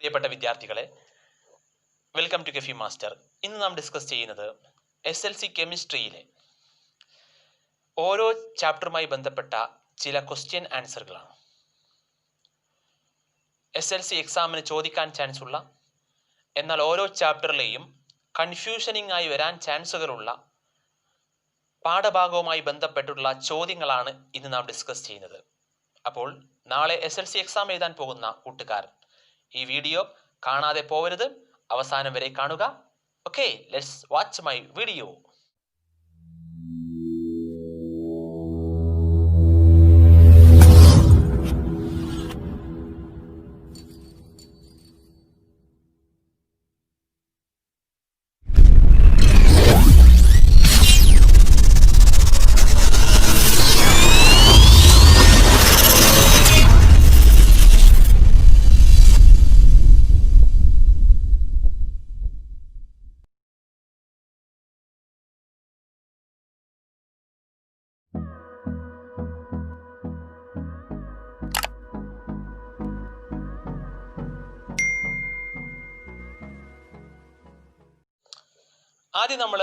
പ്രിയപ്പെട്ട വിദ്യാർത്ഥികളെ, welcome to കെഫി master. ഇന്ന് നാം ഡിസ്കസ് ചെയ്യുന്നത് SLC കെമിസ്ട്രിയിലെ ഓരോ ചാപ്റ്ററുമായി ബന്ധപ്പെട്ട ചില ക്വസ്റ്റ്യൻ ആൻസറുകളാണ്. SLC എക്സാമിന് ചോദിക്കാൻ ചാൻസ് ഉള്ള, എന്നാൽ ഓരോ ചാപ്റ്ററിലെയും കൺഫ്യൂഷനിങ് ആയി വരാൻ ചാൻസുകളുള്ള പാഠഭാഗവുമായി ബന്ധപ്പെട്ടുള്ള ചോദ്യങ്ങളാണ് ഇന്ന് നാം ഡിസ്കസ് ചെയ്യുന്നത്. അപ്പോൾ നാളെ SLC എക്സാം എഴുതാൻ പോകുന്ന കൂട്ടുകാർ ഈ വീഡിയോ കാണാതെ പോകരുത്, അവസാനം വരെ കാണുക. Okay, let's watch my video. ആദ്യം നമ്മൾ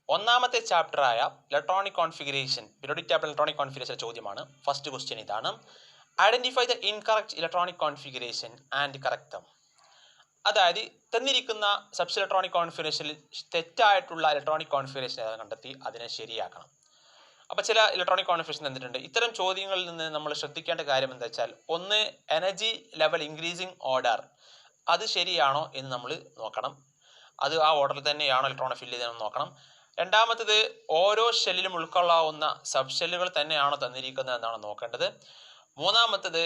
ഒന്നാമത്തെ ചാപ്റ്ററായ electronic configuration, periodic table electronic configuration ചോദ്യമാണ്. ഫസ്റ്റ് ക്വസ്റ്റ്യൻ ഇതാണ്: identify the incorrect electronic configuration and correct them. അതായത് തന്നിരിക്കുന്ന സബ്സ് ഇലക്ട്രോണിക് കോൺഫിഗറേഷനിൽ തെറ്റായിട്ടുള്ള ഇലക്ട്രോണിക് കോൺഫിഗറേഷൻ കണ്ടെത്തി അതിനെ ശരിയാക്കണം. അപ്പോൾ ചില ഇലക്ട്രോണിക് കോൺഫിഗറേഷൻ തന്നിട്ടുണ്ട്. ഇത്തരം ചോദ്യങ്ങളിൽ നിന്ന് നമ്മൾ ശ്രദ്ധിക്കേണ്ട കാര്യം എന്താ വെച്ചാൽ, ഒന്ന് എനർജി ലെവൽ ഇൻക്രീസിങ് ഓർഡർ, അത് ശരിയാണോ എന്ന് നമ്മൾ നോക്കണം. അത് ആ ഓർഡറിൽ തന്നെയാണോ ഇലക്ട്രോൺ ഫില്ല് ചെയ്തതെന്ന് നോക്കണം. രണ്ടാമത്തത് ഓരോ ഷെല്ലിലും ഉൾക്കൊള്ളാവുന്ന സബ് ഷെല്ലുകൾ തന്നെയാണോ തന്നിരിക്കുന്നത് എന്നാണ് നോക്കേണ്ടത്. മൂന്നാമത്തത്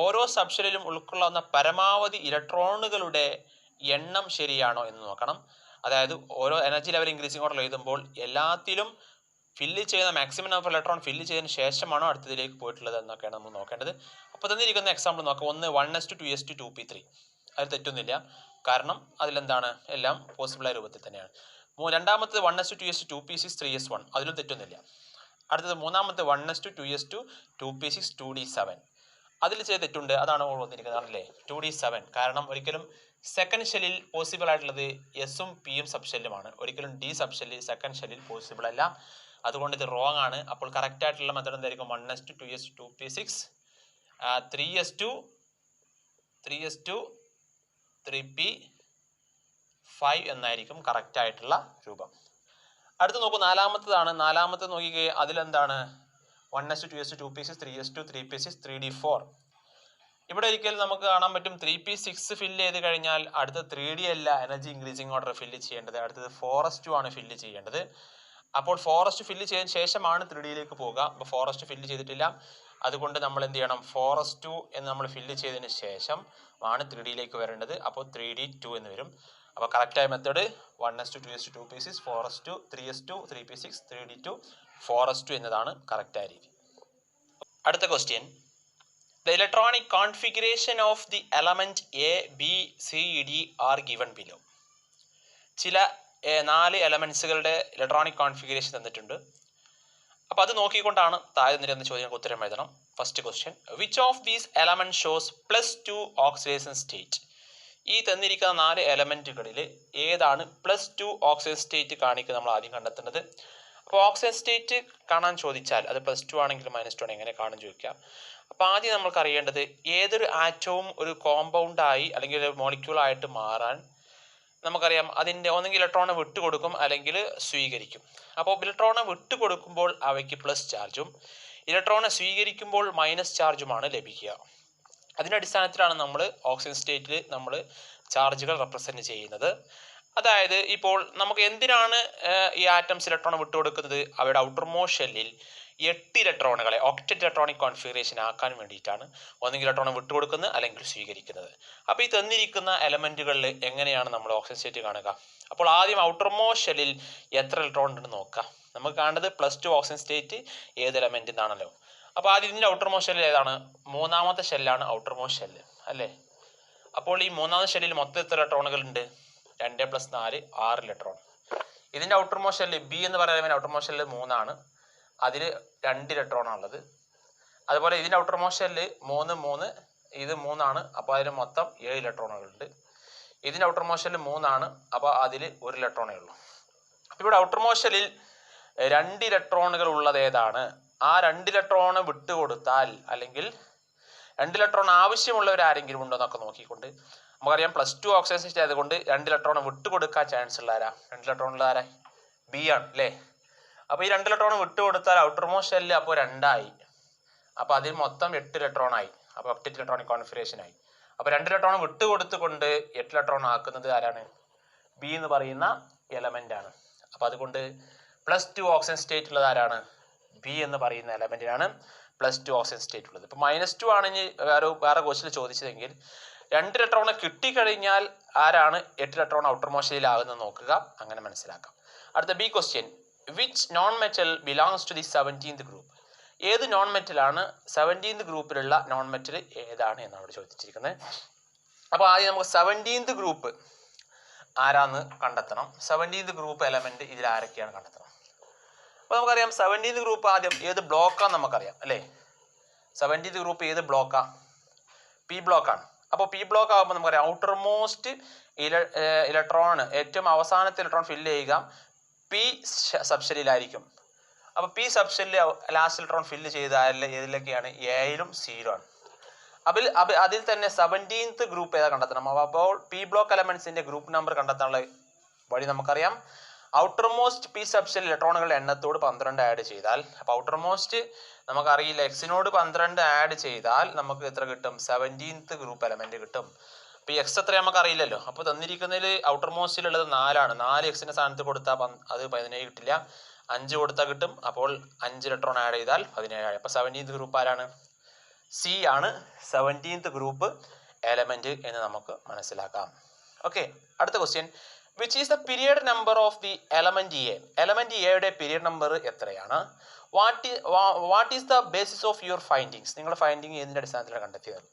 ഓരോ സബ് ഷെല്ലിലും ഉൾക്കൊള്ളാവുന്ന പരമാവധി ഇലക്ട്രോണുകളുടെ എണ്ണം ശരിയാണോ എന്ന് നോക്കണം. അതായത് ഓരോ എനർജി ലെവൽ ഇൻക്രീസിങ് ഓർഡർ എഴുതുമ്പോൾ എല്ലാത്തിലും ഫില്ല് ചെയ്യുന്ന മാക്സിമം നമ്പർ ഇലക്ട്രോൺ ഫില്ല് ചെയ്തതിന് ശേഷമാണോ അടുത്തതിലേക്ക് പോയിട്ടുള്ളത് എന്നൊക്കെയാണ് നമ്മൾ നോക്കേണ്ടത്. അപ്പോൾ തന്നിരിക്കുന്ന എക്സാമ്പിൾ നോക്കാം. ഒന്ന് 1s2 2s2 2p3. അതിൽ തെറ്റൊന്നുമില്ല, കാരണം അതിലെന്താണ് എല്ലാം പോസിബിളായ രൂപത്തിൽ തന്നെയാണ്. രണ്ടാമത്തെ 1s2 2s2 2p6 3s1, അതിലും തെറ്റൊന്നുമില്ല. അടുത്തത് മൂന്നാമത്തെ 1s2 2s2 2p6 2d7, അതിൽ ചെയ്ത് തെറ്റുണ്ട്. അതാണ് വന്നിരിക്കുന്നത് അല്ലേ, 2d7. കാരണം ഒരിക്കലും സെക്കൻഡ് ഷെല്ലിൽ പോസിബിൾ ആയിട്ടുള്ളത് എസും പിയും സബ് ഷെല്ലുമാണ്. ഒരിക്കലും ഡി സബ് ഷെല്ലിൽ സെക്കൻഡ് ഷെല്ലിൽ പോസിബിൾ അല്ല. അതുകൊണ്ട് ഇത് റോങ് ആണ്. അപ്പോൾ കറക്റ്റ് ആയിട്ടുള്ള മെത്തേഡ് എന്തായിരിക്കും? 1s2 2s2 2p6 3s2 3p5 എന്നായിരിക്കും കറക്റ്റ് ആയിട്ടുള്ള രൂപം. അടുത്ത് നോക്കൂ, നാലാമത്തതാണ്. നാലാമത്തെ നോക്കിക്കേ, അതിലെന്താണ് 1s2 2s2 2p6 3s2 3p6 3d4. ഇവിടെ ഒരിക്കലും നമുക്ക് കാണാൻ പറ്റും 3p6 ഫില്ല് ചെയ്ത് കഴിഞ്ഞാൽ അടുത്ത 3d അല്ല എനർജി ഇൻക്രീസിങ് ഓർഡർ ഫില്ല് ചെയ്യേണ്ടത്, അടുത്തത് 4s2 ആണ് ഫില്ല് ചെയ്യേണ്ടത്. അപ്പോൾ 4s2 ഫില്ല് ചെയ്തതിന് ശേഷമാണ് 3dയിലേക്ക് പോകുക. അപ്പോൾ 4s2 ഫില്ല് ചെയ്തിട്ടില്ല. അതുകൊണ്ട് നമ്മൾ എന്ത് ചെയ്യണം? 4s2 എന്ന് നമ്മൾ ഫില്ല് ചെയ്തതിന് ശേഷം ആണ് 3dയിലേക്ക് വരേണ്ടത്. അപ്പോൾ 3d2 എന്ന് വരും. അപ്പോൾ കറക്റ്റായ method 1s2 2s2 2p6 4s2 3s2 3p6 3d2 4s2 എന്നതാണ് കറക്റ്റായ രീതി. അടുത്ത question: the electronic configuration of the element A B C D R given below. ചില 4 എലമെന്റ്സുകളുടെ ഇലക്ട്രോണിക് കോൺഫിഗറേഷൻ തന്നിട്ടുണ്ട്. അപ്പോൾ അത് നോക്കിക്കൊണ്ടാണ് താഴെ നിരന്ന ചോദ്യങ്ങൾക്ക് ഉത്തരം എഴുതണം. First question: which of these element shows +2 oxidation state? ഈ തന്നിരിക്കുന്ന 4 എലമെന്റുകളിൽ ഏതാണ് +2 ഓക്സിഡേഷൻ സ്റ്റേറ്റ് കാണിക്കുന്നത് നമ്മൾ ആദ്യം കണ്ടെത്തേണ്ടത്. അപ്പോൾ ഓക്സിഡേഷൻ സ്റ്റേറ്റ് കാണാൻ ചോദിച്ചാൽ അത് +2 ആണെങ്കിലും -2 ആണ്, എങ്ങനെ കാണും ചോദിക്കാം. അപ്പോൾ ആദ്യം നമുക്ക് അറിയേണ്ടത്, ഏതൊരു ആറ്റവും ഒരു കോമ്പൗണ്ടായി അല്ലെങ്കിൽ ഒരു മോളിക്യൂളായിട്ട് മാറാൻ നമുക്കറിയാം അതിൻ്റെ ഒന്നെങ്കിൽ ഇലക്ട്രോണെ വിട്ടുകൊടുക്കും അല്ലെങ്കിൽ സ്വീകരിക്കും. അപ്പോൾ ഇലക്ട്രോണെ വിട്ടുകൊടുക്കുമ്പോൾ അവയ്ക്ക് പ്ലസ് ചാർജും ഇലക്ട്രോണെ സ്വീകരിക്കുമ്പോൾ മൈനസ് ചാർജുമാണ് ലഭിക്കുക. അതിൻ്റെ അടിസ്ഥാനത്തിലാണ് നമ്മൾ ഓക്സിജൻ സ്റ്റേറ്റിൽ നമ്മൾ ചാർജുകൾ റെപ്രസെൻറ്റ് ചെയ്യുന്നത്. അതായത് ഇപ്പോൾ നമുക്ക് എന്തിനാണ് ഈ ആറ്റംസ് ഇലക്ട്രോണെ വിട്ടുകൊടുക്കുന്നത്? അവയുടെ ഔട്ടർമോസ്റ്റ് ഷെല്ലിൽ 8 ഇലക്ട്രോണുകളെ ഒക്ടറ്റ് ഇലക്ട്രോണിക് കോൺഫിഗറേഷൻ ആക്കാൻ വേണ്ടിയിട്ടാണ് ഒന്നെങ്കിൽ ഇലക്ട്രോണെ വിട്ടുകൊടുക്കുന്നത് അല്ലെങ്കിൽ സ്വീകരിക്കുന്നത്. അപ്പോൾ ഈ തന്നിരിക്കുന്ന എലമെന്റുകളിൽ എങ്ങനെയാണ് നമ്മൾ ഓക്സിജൻ സ്റ്റേറ്റ് കാണുക? അപ്പോൾ ആദ്യം ഔട്ടർമോസ്റ്റ് ഷെല്ലിൽ എത്ര ഇലക്ട്രോൺ ഉണ്ടെന്ന് നോക്കാം. നമുക്ക് കാണേണ്ടത് +2 ഓക്സിജൻ സ്റ്റേറ്റ് ഏത് എലമെന്റ് എന്നാണല്ലോ. അപ്പോൾ ആദ്യം ഇതിൻ്റെ ഔട്ടർമോസ്റ്റ് ഷെല്ലിൽ ഏതാണ്? മൂന്നാമത്തെ ഷെല്ലാണ് ഔട്ടർമോസ്റ്റ് ഷെല്ല് അല്ലേ. അപ്പോൾ ഈ മൂന്നാമത്തെ ഷെല്ലിൽ മൊത്തം എത്ര ഇലക്ട്രോണുകൾ ഉണ്ട്? 2 + 4 6 ഇലക്ട്രോൺ. ഇതിൻ്റെ ഔട്ടർമോസ്റ്റ് ഷെല്ല് ബി എന്ന് പറയുന്ന ഔട്ടർമോസ്റ്റ് ഷെല്ല് 3 ആണ്, അതിൽ 2 ഇലക്ട്രോൺ ആണുള്ളത്. അതുപോലെ ഇതിൻ്റെ ഔട്ടർമോസ്റ്റ് ഷെല്ല് 3 3 ഇത് 3 ആണ്. അപ്പോൾ അതിന് മൊത്തം 7 ഇലക്ട്രോണുകളുണ്ട്. ഇതിൻ്റെ ഔട്ടർ മോഷനിൽ 3 ആണ്. അപ്പോൾ അതിൽ 1 ഇലക്ട്രോണേ ഉള്ളൂ. അപ്പോൾ ഇവിടെ ഔട്ടർ മോഷനിൽ 2 ഇലക്ട്രോണുകൾ ഉള്ളത് ഏതാണ്? ആ 2 ഇലക്ട്രോൺ വിട്ടുകൊടുത്താൽ, അല്ലെങ്കിൽ 2 ഇലക്ട്രോൺ ആവശ്യമുള്ളവരാരെങ്കിലും ഉണ്ടോ എന്നൊക്കെ നോക്കിക്കൊണ്ട് നമുക്കറിയാം +2 ഓക്സിജൻ സ്റ്റേറ്റ് ആയതുകൊണ്ട് 2 ഇലക്ട്രോൺ വിട്ടുകൊടുക്കാൻ ചാൻസ് ഉള്ള ആരാ? 2 ഇലക്ട്രോൺ ഉള്ള ആരാ? ബി ആണ് അല്ലേ? അപ്പോൾ ഈ 2 ഇലക്ട്രോൺ വിട്ടുകൊടുത്താൽ ഔട്ടർ മോസ്റ്റ് ഷെല്ലിൽ അപ്പോൾ 2 ആയി. അപ്പോൾ അതിൽ മൊത്തം 8 ഇലക്ട്രോൺ ആയി. അപ്പോൾ ഒക്ടറ്റ് ഇലക്ട്രോണിക് കോൺഫിഗറേഷൻ ആയി. അപ്പോൾ 2 ഇലക്ട്രോൺ വിട്ടുകൊടുത്തുകൊണ്ട് 8 ഇലക്ട്രോൺ ആക്കുന്നത് ആരാണ്? ബി എന്ന് പറയുന്ന എലമെന്റ് ആണ്. അപ്പോൾ അതുകൊണ്ട് +2 ഓക്സിജൻ സ്റ്റേറ്റ് ഉള്ളത് ആരാണ്? ബി എന്ന് പറയുന്ന എലമെന്റിനാണ് +2 ഓക്സിജൻ സ്റ്റേറ്റ് ഉള്ളത്. ഇപ്പോൾ -2 ആണെങ്കിൽ വേറെ ക്വസ്റ്റിൽ ചോദിച്ചതെങ്കിൽ 2 ഇലക്ട്രോൺ കിട്ടിക്കഴിഞ്ഞാൽ ആരാണ് 8 ഇലക്ട്രോൺ ഔട്ടർ മോഷനിലാകുന്നത് നോക്കുക, അങ്ങനെ മനസ്സിലാക്കാം. അടുത്ത B question, which non metal belongs to the 17th group? ഏത് നോൺ മെറ്റലാണ് 17th ഗ്രൂപ്പിലുള്ള നോൺ മെറ്റൽ ഏതാണ് എന്നാണ് ഇവിടെ ചോദിച്ചിരിക്കുന്നത്. അപ്പോൾ ആദ്യം നമുക്ക് 17th ഗ്രൂപ്പ് ആരാന്ന് കണ്ടെത്തണം. 17th ഗ്രൂപ്പ് എലമെന്റ് ഇതിൽ ആരൊക്കെയാണ് കണ്ടെത്തണം. അപ്പോൾ നമുക്കറിയാം 17th ഗ്രൂപ്പ് ആദ്യം ഏത് ബ്ലോക്കാന്ന് നമുക്കറിയാം അല്ലേ? 17th ഗ്രൂപ്പ് ഏത് ബ്ലോക്കാ? പി ബ്ലോക്കാണ്. അപ്പോൾ പി ബ്ലോക്ക് ആകുമ്പോൾ നമുക്കറിയാം ഔട്ടർ മോസ്റ്റ് ഇലക്ട്രോൺ, ഏറ്റവും അവസാനത്തെ ഇലക്ട്രോൺ ഫില്ല് ചെയ്യുക പി സബ്ഷെല്ലിലായിരിക്കും. അപ്പോൾ പി സബ്ഷെല്ലിൽ ലാസ്റ്റ് ഇലക്ട്രോൺ ഫില്ല് ചെയ്ത ഏതിലൊക്കെയാണ്? എയിലും സിയിലും ആണ്. അതിൽ തന്നെ 17th ഗ്രൂപ്പ് ഏതാ കണ്ടെത്തണം. അപ്പോൾ പി ബ്ലോക്ക് എലമെന്റ്സിന്റെ ഗ്രൂപ്പ് നമ്പർ കണ്ടെത്താനുള്ള വഴി നമുക്കറിയാം. ഔട്ടർ മോസ്റ്റ് പി സബ്ഷെൽ ഇലക്ട്രോണുകളുടെ എണ്ണത്തോട് 12 ആഡ് ചെയ്താൽ, അപ്പോൾ ഔട്ടർ മോസ്റ്റ് നമുക്കറിയില്ല, എക്സിനോട് 12 ആഡ് ചെയ്താൽ നമുക്ക് എത്ര കിട്ടും? 17th ഗ്രൂപ്പ് എലമെന്റ് കിട്ടും. അപ്പോൾ ഈ എക്സ് എത്ര നമുക്ക് അറിയില്ലല്ലോ. അപ്പോൾ തന്നിരിക്കുന്നതിൽ ഔട്ടർ മോസ്റ്റിലുള്ളത് 4 ആണ്. 4 എക്സിന്റെ സ്ഥാനത്ത് കൊടുത്താൽ അത് 17 കിട്ടില്ല. 5 കൊടുത്താൽ കിട്ടും. അപ്പോൾ 5 ഇലക്ട്രോൺ ആഡ് ചെയ്താൽ 17 ആയി. അപ്പോൾ 17th ഗ്രൂപ്പ് ആരാണ്? സി ആണ് 17th ഗ്രൂപ്പ് എലമെന്റ് എന്ന് നമുക്ക് മനസ്സിലാക്കാം. ഓക്കെ, അടുത്ത question, which is the period number of the element A? Element എയുടെ പീരിയഡ് നമ്പർ എത്രയാണ്? What is the basis of your findings? നിങ്ങളുടെ ഫൈൻഡിങ് ഏതിൻ്റെ അടിസ്ഥാനത്തിലാണ് കണ്ടെത്തിയത്?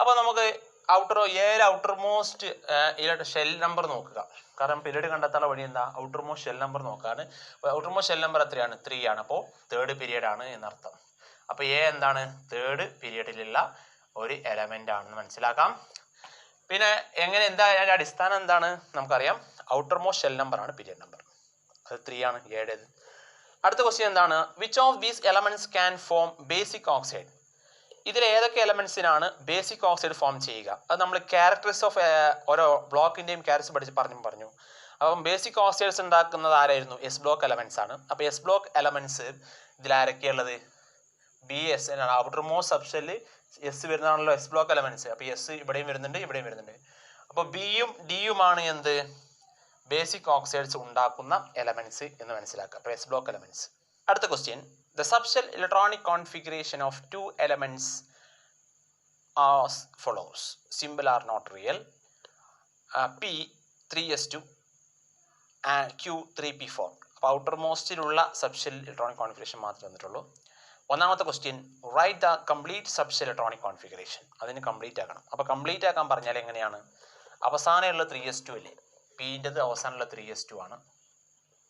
അപ്പോൾ നമുക്ക് ഔട്ടർ മോസ്റ്റ് ഷെൽ നമ്പർ നോക്കുക. കാരണം പീരീഡ് കണ്ടെത്താനുള്ള വഴി എന്താ? ഔട്ടർ മോസ്റ്റ് ഷെൽ നമ്പർ നോക്കാണ്. ഔട്ടർ മോസ്റ്റ് ഷെൽ നമ്പർ എത്രയാണ്? 3 ആണ്. അപ്പോൾ 3rd പീരിയഡ് ആണ് എന്നർത്ഥം. അപ്പോൾ എ എന്താണ്? 3rd പീരിയഡിലുള്ള ഒരു എലമെന്റ് ആണെന്ന് മനസ്സിലാക്കാം. പിന്നെ എന്താ അതിൻ്റെ അടിസ്ഥാനം എന്താണ് നമുക്കറിയാം. ഔട്ടർ മോസ്റ്റ് ഷെൽ നമ്പർ ആണ് പീരിയഡ് നമ്പർ. അത് 3 ആണ് എയുടേത്. അടുത്ത ക്വസ്റ്റ്യൻ എന്താണ്? Which of these elements can form basic oxide? ഇതിൽ ഏതൊക്കെ എലമെന്റ്സിനാണ് ബേസിക് ഓക്സൈഡ് ഫോം ചെയ്യുക? അത് നമ്മൾ ക്യാരക്ടറിസ്റ്റിക്സ് ഓഫ് ഓരോ ബ്ലോക്കിന്റെയും ക്യാരക്ടറിസ്റ്റിക്സ് പറഞ്ഞു. അപ്പം ബേസിക് ഓക്സൈഡ്സ് ഉണ്ടാക്കുന്നത് ആരായിരുന്നു? എസ് ബ്ലോക്ക് എലമെന്റ്സ് ആണ്. അപ്പോൾ എസ് ബ്ലോക്ക് എലമെന്റ്സ് ഇതിൽ ആരൊക്കെയുള്ളത്? ബി എസ് ആണ്. ഔട്ടർ മോസ്റ്റ് സബ്ഷെല്ലിൽ എസ് വരുന്നതാണല്ലോ എസ് ബ്ലോക്ക് എലമെന്റ്സ്. അപ്പോൾ എസ് ഇവിടെയും വരുന്നുണ്ട്, ഇവിടെയും വരുന്നുണ്ട്. അപ്പോൾ ബിയും ഡിയുമാണ് എന്ത്? ബേസിക് ഓക്സൈഡ്സ് ഉണ്ടാക്കുന്ന എലമെന്റ്സ് എന്ന് മനസ്സിലാക്കുക. അപ്പോൾ എസ് ബ്ലോക്ക് എലമെന്റ്സ്. അടുത്ത question, the subshell electronic configuration of 2 elements as follows. Symbol are not real. P 3s2 and Q 3p4. അപ്പോൾ ഔട്ടർ മോസ്റ്റിലുള്ള സബ്ഷെൽ ഇലക്ട്രോണിക് കോൺഫിഗറേഷൻ മാത്രമേ വന്നിട്ടുള്ളൂ. ഒന്നാമത്തെ question, write the complete subshell electronic configuration. അതിന് complete ആക്കണം. അപ്പോൾ complete ആക്കാൻ പറഞ്ഞാൽ എങ്ങനെയാണ്? അവസാനമുള്ള 3s2 അല്ലേ? പിൻ്റെത് അവസാനമുള്ള 3s2 ആണ്.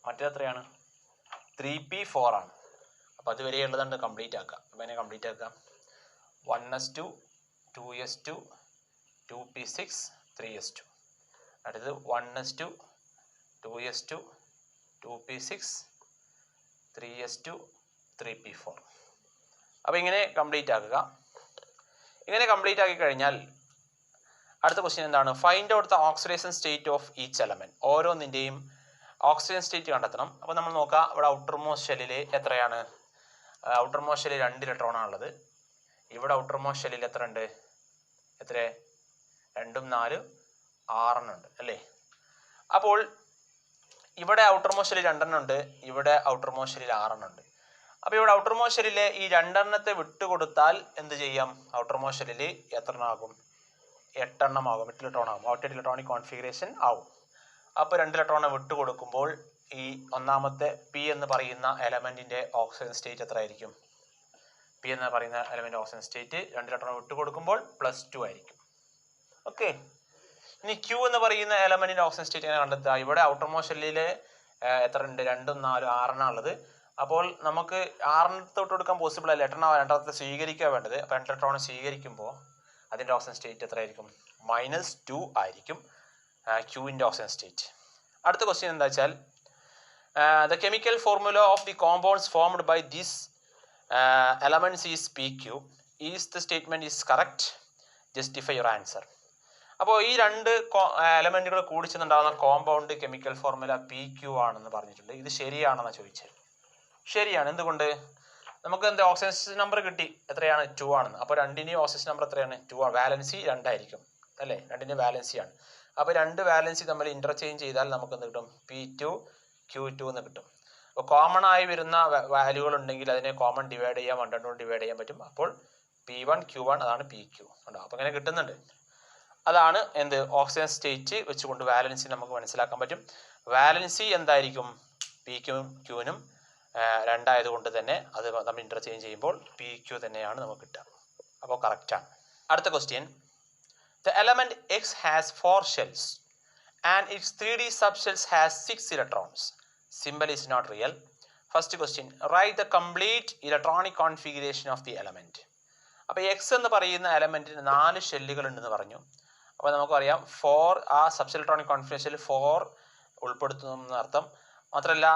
മറ്റേത് എത്രയാണ്? 3p4 ആണ്. അപ്പോൾ അതുവരെ ഉള്ളതുണ്ട് കംപ്ലീറ്റ് ആക്കാം. അപ്പോൾ അതിനെ കംപ്ലീറ്റ് ആക്കാം. 1s2 2s2 2p6 3s2. അടുത്തത് 1s2 2s2 2p6 3s2 3p4. അപ്പോൾ ഇങ്ങനെ കംപ്ലീറ്റ് ആക്കുക. ഇങ്ങനെ കംപ്ലീറ്റ് ആക്കി കഴിഞ്ഞാൽ അടുത്ത ക്വസ്റ്റ്യൻ എന്താണ്? Find out the oxidation state of each element. ഓരോന്നിൻ്റെയും ഓക്സിജൻ സ്റ്റേറ്റ് കണ്ടെത്തണം. അപ്പോൾ നമ്മൾ നോക്കാം, ഇവിടെ ഔട്ടർ മോസ്റ്റ് ഷെല്ലിൽ എത്രയാണ്? ഔട്ടർ മോസ്റ്റ് ഷെല്ലിൽ 2 ഇലക്ട്രോൺ ആണുള്ളത്. ഇവിടെ ഔട്ടർ മോസ്റ്റ് ഷെല്ലിൽ എത്ര ഉണ്ട്? എത്ര? 2ഉം 4 6 ഉണ്ട് അല്ലേ? അപ്പോൾ ഇവിടെ ഔട്ടർ മോസ്റ്റ് ഷെല്ലിൽ 2 ഉണ്ട്, ഇവിടെ ഔട്ടർ മോസ്റ്റ് ഷെല്ലിൽ 6 ഉണ്ട്. അപ്പോൾ ഇവിടെ ഔട്ടർ മോസ്റ്റ് ഷെല്ലിലെ ഈ 2 വിട്ടുകൊടുത്താൽ എന്ത് ചെയ്യാം? ഔട്ടർ മോസ്റ്റ് ഷെല്ലിൽ എത്ര ആകും? 8 ആകും. 8 ഇലക്ട്രോൺ ആകും. ഔട്ടർ ഇലക്ട്രോണിക് കോൺഫിഗറേഷൻ ആവും. അപ്പോൾ 2 ഇലക്ട്രോൺ വിട്ടുകൊടുക്കുമ്പോൾ ഈ ഒന്നാമത്തെ പി എന്ന് പറയുന്ന എലമെന്റിന്റെ ഓക്സിജൻ സ്റ്റേറ്റ് എത്ര ആയിരിക്കും? പി എന്ന് പറയുന്ന എലമെന്റ് ഓക്സിജൻ സ്റ്റേറ്റ് 2 ഇലക്ട്രോൺ വിട്ടുകൊടുക്കുമ്പോൾ +2 ആയിരിക്കും. ഓക്കെ, ഇനി ക്യൂ എന്ന് പറയുന്ന എലമെന്റിന്റെ ഓക്സിജൻ സ്റ്റേറ്റ് എങ്ങനെ കണ്ടെത്തുക? ഇവിടെ ഔട്ടർ മോസ്റ്റ് ഷെല്ലിൽ എത്ര ഉണ്ട്? 2ഉം 4 6 ഉള്ളത്. അപ്പോൾ നമുക്ക് 6 തൊട്ട് കൊടുക്കാൻ പോസിബിൾ അല്ല. 8 സ്വീകരിക്കുക വേണ്ടത്. അപ്പോൾ 2 ഇലക്ട്രോൺ സ്വീകരിക്കുമ്പോൾ അതിൻ്റെ ഓക്സിജൻ സ്റ്റേറ്റ് എത്രയായിരിക്കും? -2 ആയിരിക്കും ക്യൂവിൻ്റെ ഓക്സിജൻ സ്റ്റേറ്റ്. അടുത്ത ക്വസ്റ്റ്യൻ എന്താ വെച്ചാൽ the chemical formula of the compounds formed by these elements is PQ. Is the statement is correct? Justify your answer. അപ്പോൾ ഈ രണ്ട് എലമെൻറ്റുകൾ കൂടിച്ചെന്നുണ്ടാകുന്ന കോമ്പൗണ്ട് കെമിക്കൽ ഫോർമുല PQ ആണെന്ന് പറഞ്ഞിട്ടുണ്ട്. ഇത് ശരിയാണെന്ന് ചോദിച്ചത്. ശരിയാണ്. എന്തുകൊണ്ട്? നമുക്ക് എന്താ ഓക്സിജൻ നമ്പർ കിട്ടി, എത്രയാണ്? 2 ആണെന്ന്. അപ്പോൾ രണ്ടിൻ്റെയും ഓക്സിജൻ നമ്പർ എത്രയാണ്? 2 ആണ്. വാലൻസി 2 ആയിരിക്കും അല്ലേ? രണ്ടിൻ്റെ വാലൻസി ആണ്. അപ്പോൾ രണ്ട് വാലൻസി തമ്മിൽ ഇൻ്റർചേഞ്ച് ചെയ്താൽ നമുക്ക് എന്ത് കിട്ടും? P2 Q2 എന്ന് കിട്ടും. അപ്പോൾ കോമൺ ആയി വരുന്ന വാല്യൂകൾ ഉണ്ടെങ്കിൽ അതിനെ കോമൺ ഡിവൈഡ് ചെയ്യാൻ 1 കൊണ്ട് ഡിവൈഡ് ചെയ്യാൻ പറ്റും. അപ്പോൾ P1 Q1 അതാണ് PQ ഉണ്ടോ? അപ്പോൾ അങ്ങനെ കിട്ടുന്നുണ്ട്. അതാണ് എന്ത് ഓക്സിജൻ സ്റ്റേറ്റ് വെച്ചുകൊണ്ട് വാലൻസി നമുക്ക് മനസ്സിലാക്കാൻ പറ്റും. വാലൻസി എന്തായിരിക്കും? PQനും Qനും 2 ആയതുകൊണ്ട് തന്നെ അത് നമ്മൾ ഇൻ്റർചേഞ്ച് ചെയ്യുമ്പോൾ PQ തന്നെയാണ് നമുക്ക് കിട്ടുക. അപ്പോൾ കറക്റ്റാണ്. അടുത്ത question, the element X has 4 shells and its 3D subshells has 6 electrons. Symbol is not real. First question, write the complete electronic configuration of the element. അപ്പോൾ എക്സ് എന്ന് പറയുന്ന എലമെൻറ്റിന് 4 ഷെല്ലുകൾ ഉണ്ടെന്ന് പറഞ്ഞു. അപ്പോൾ നമുക്കറിയാം 4 ആ സബ്സ് ഇലക്ട്രോണിക് കോൺഫിഗറേഷനിൽ 4 ഉൾപ്പെടുത്തുന്ന അർത്ഥം. മാത്രമല്ല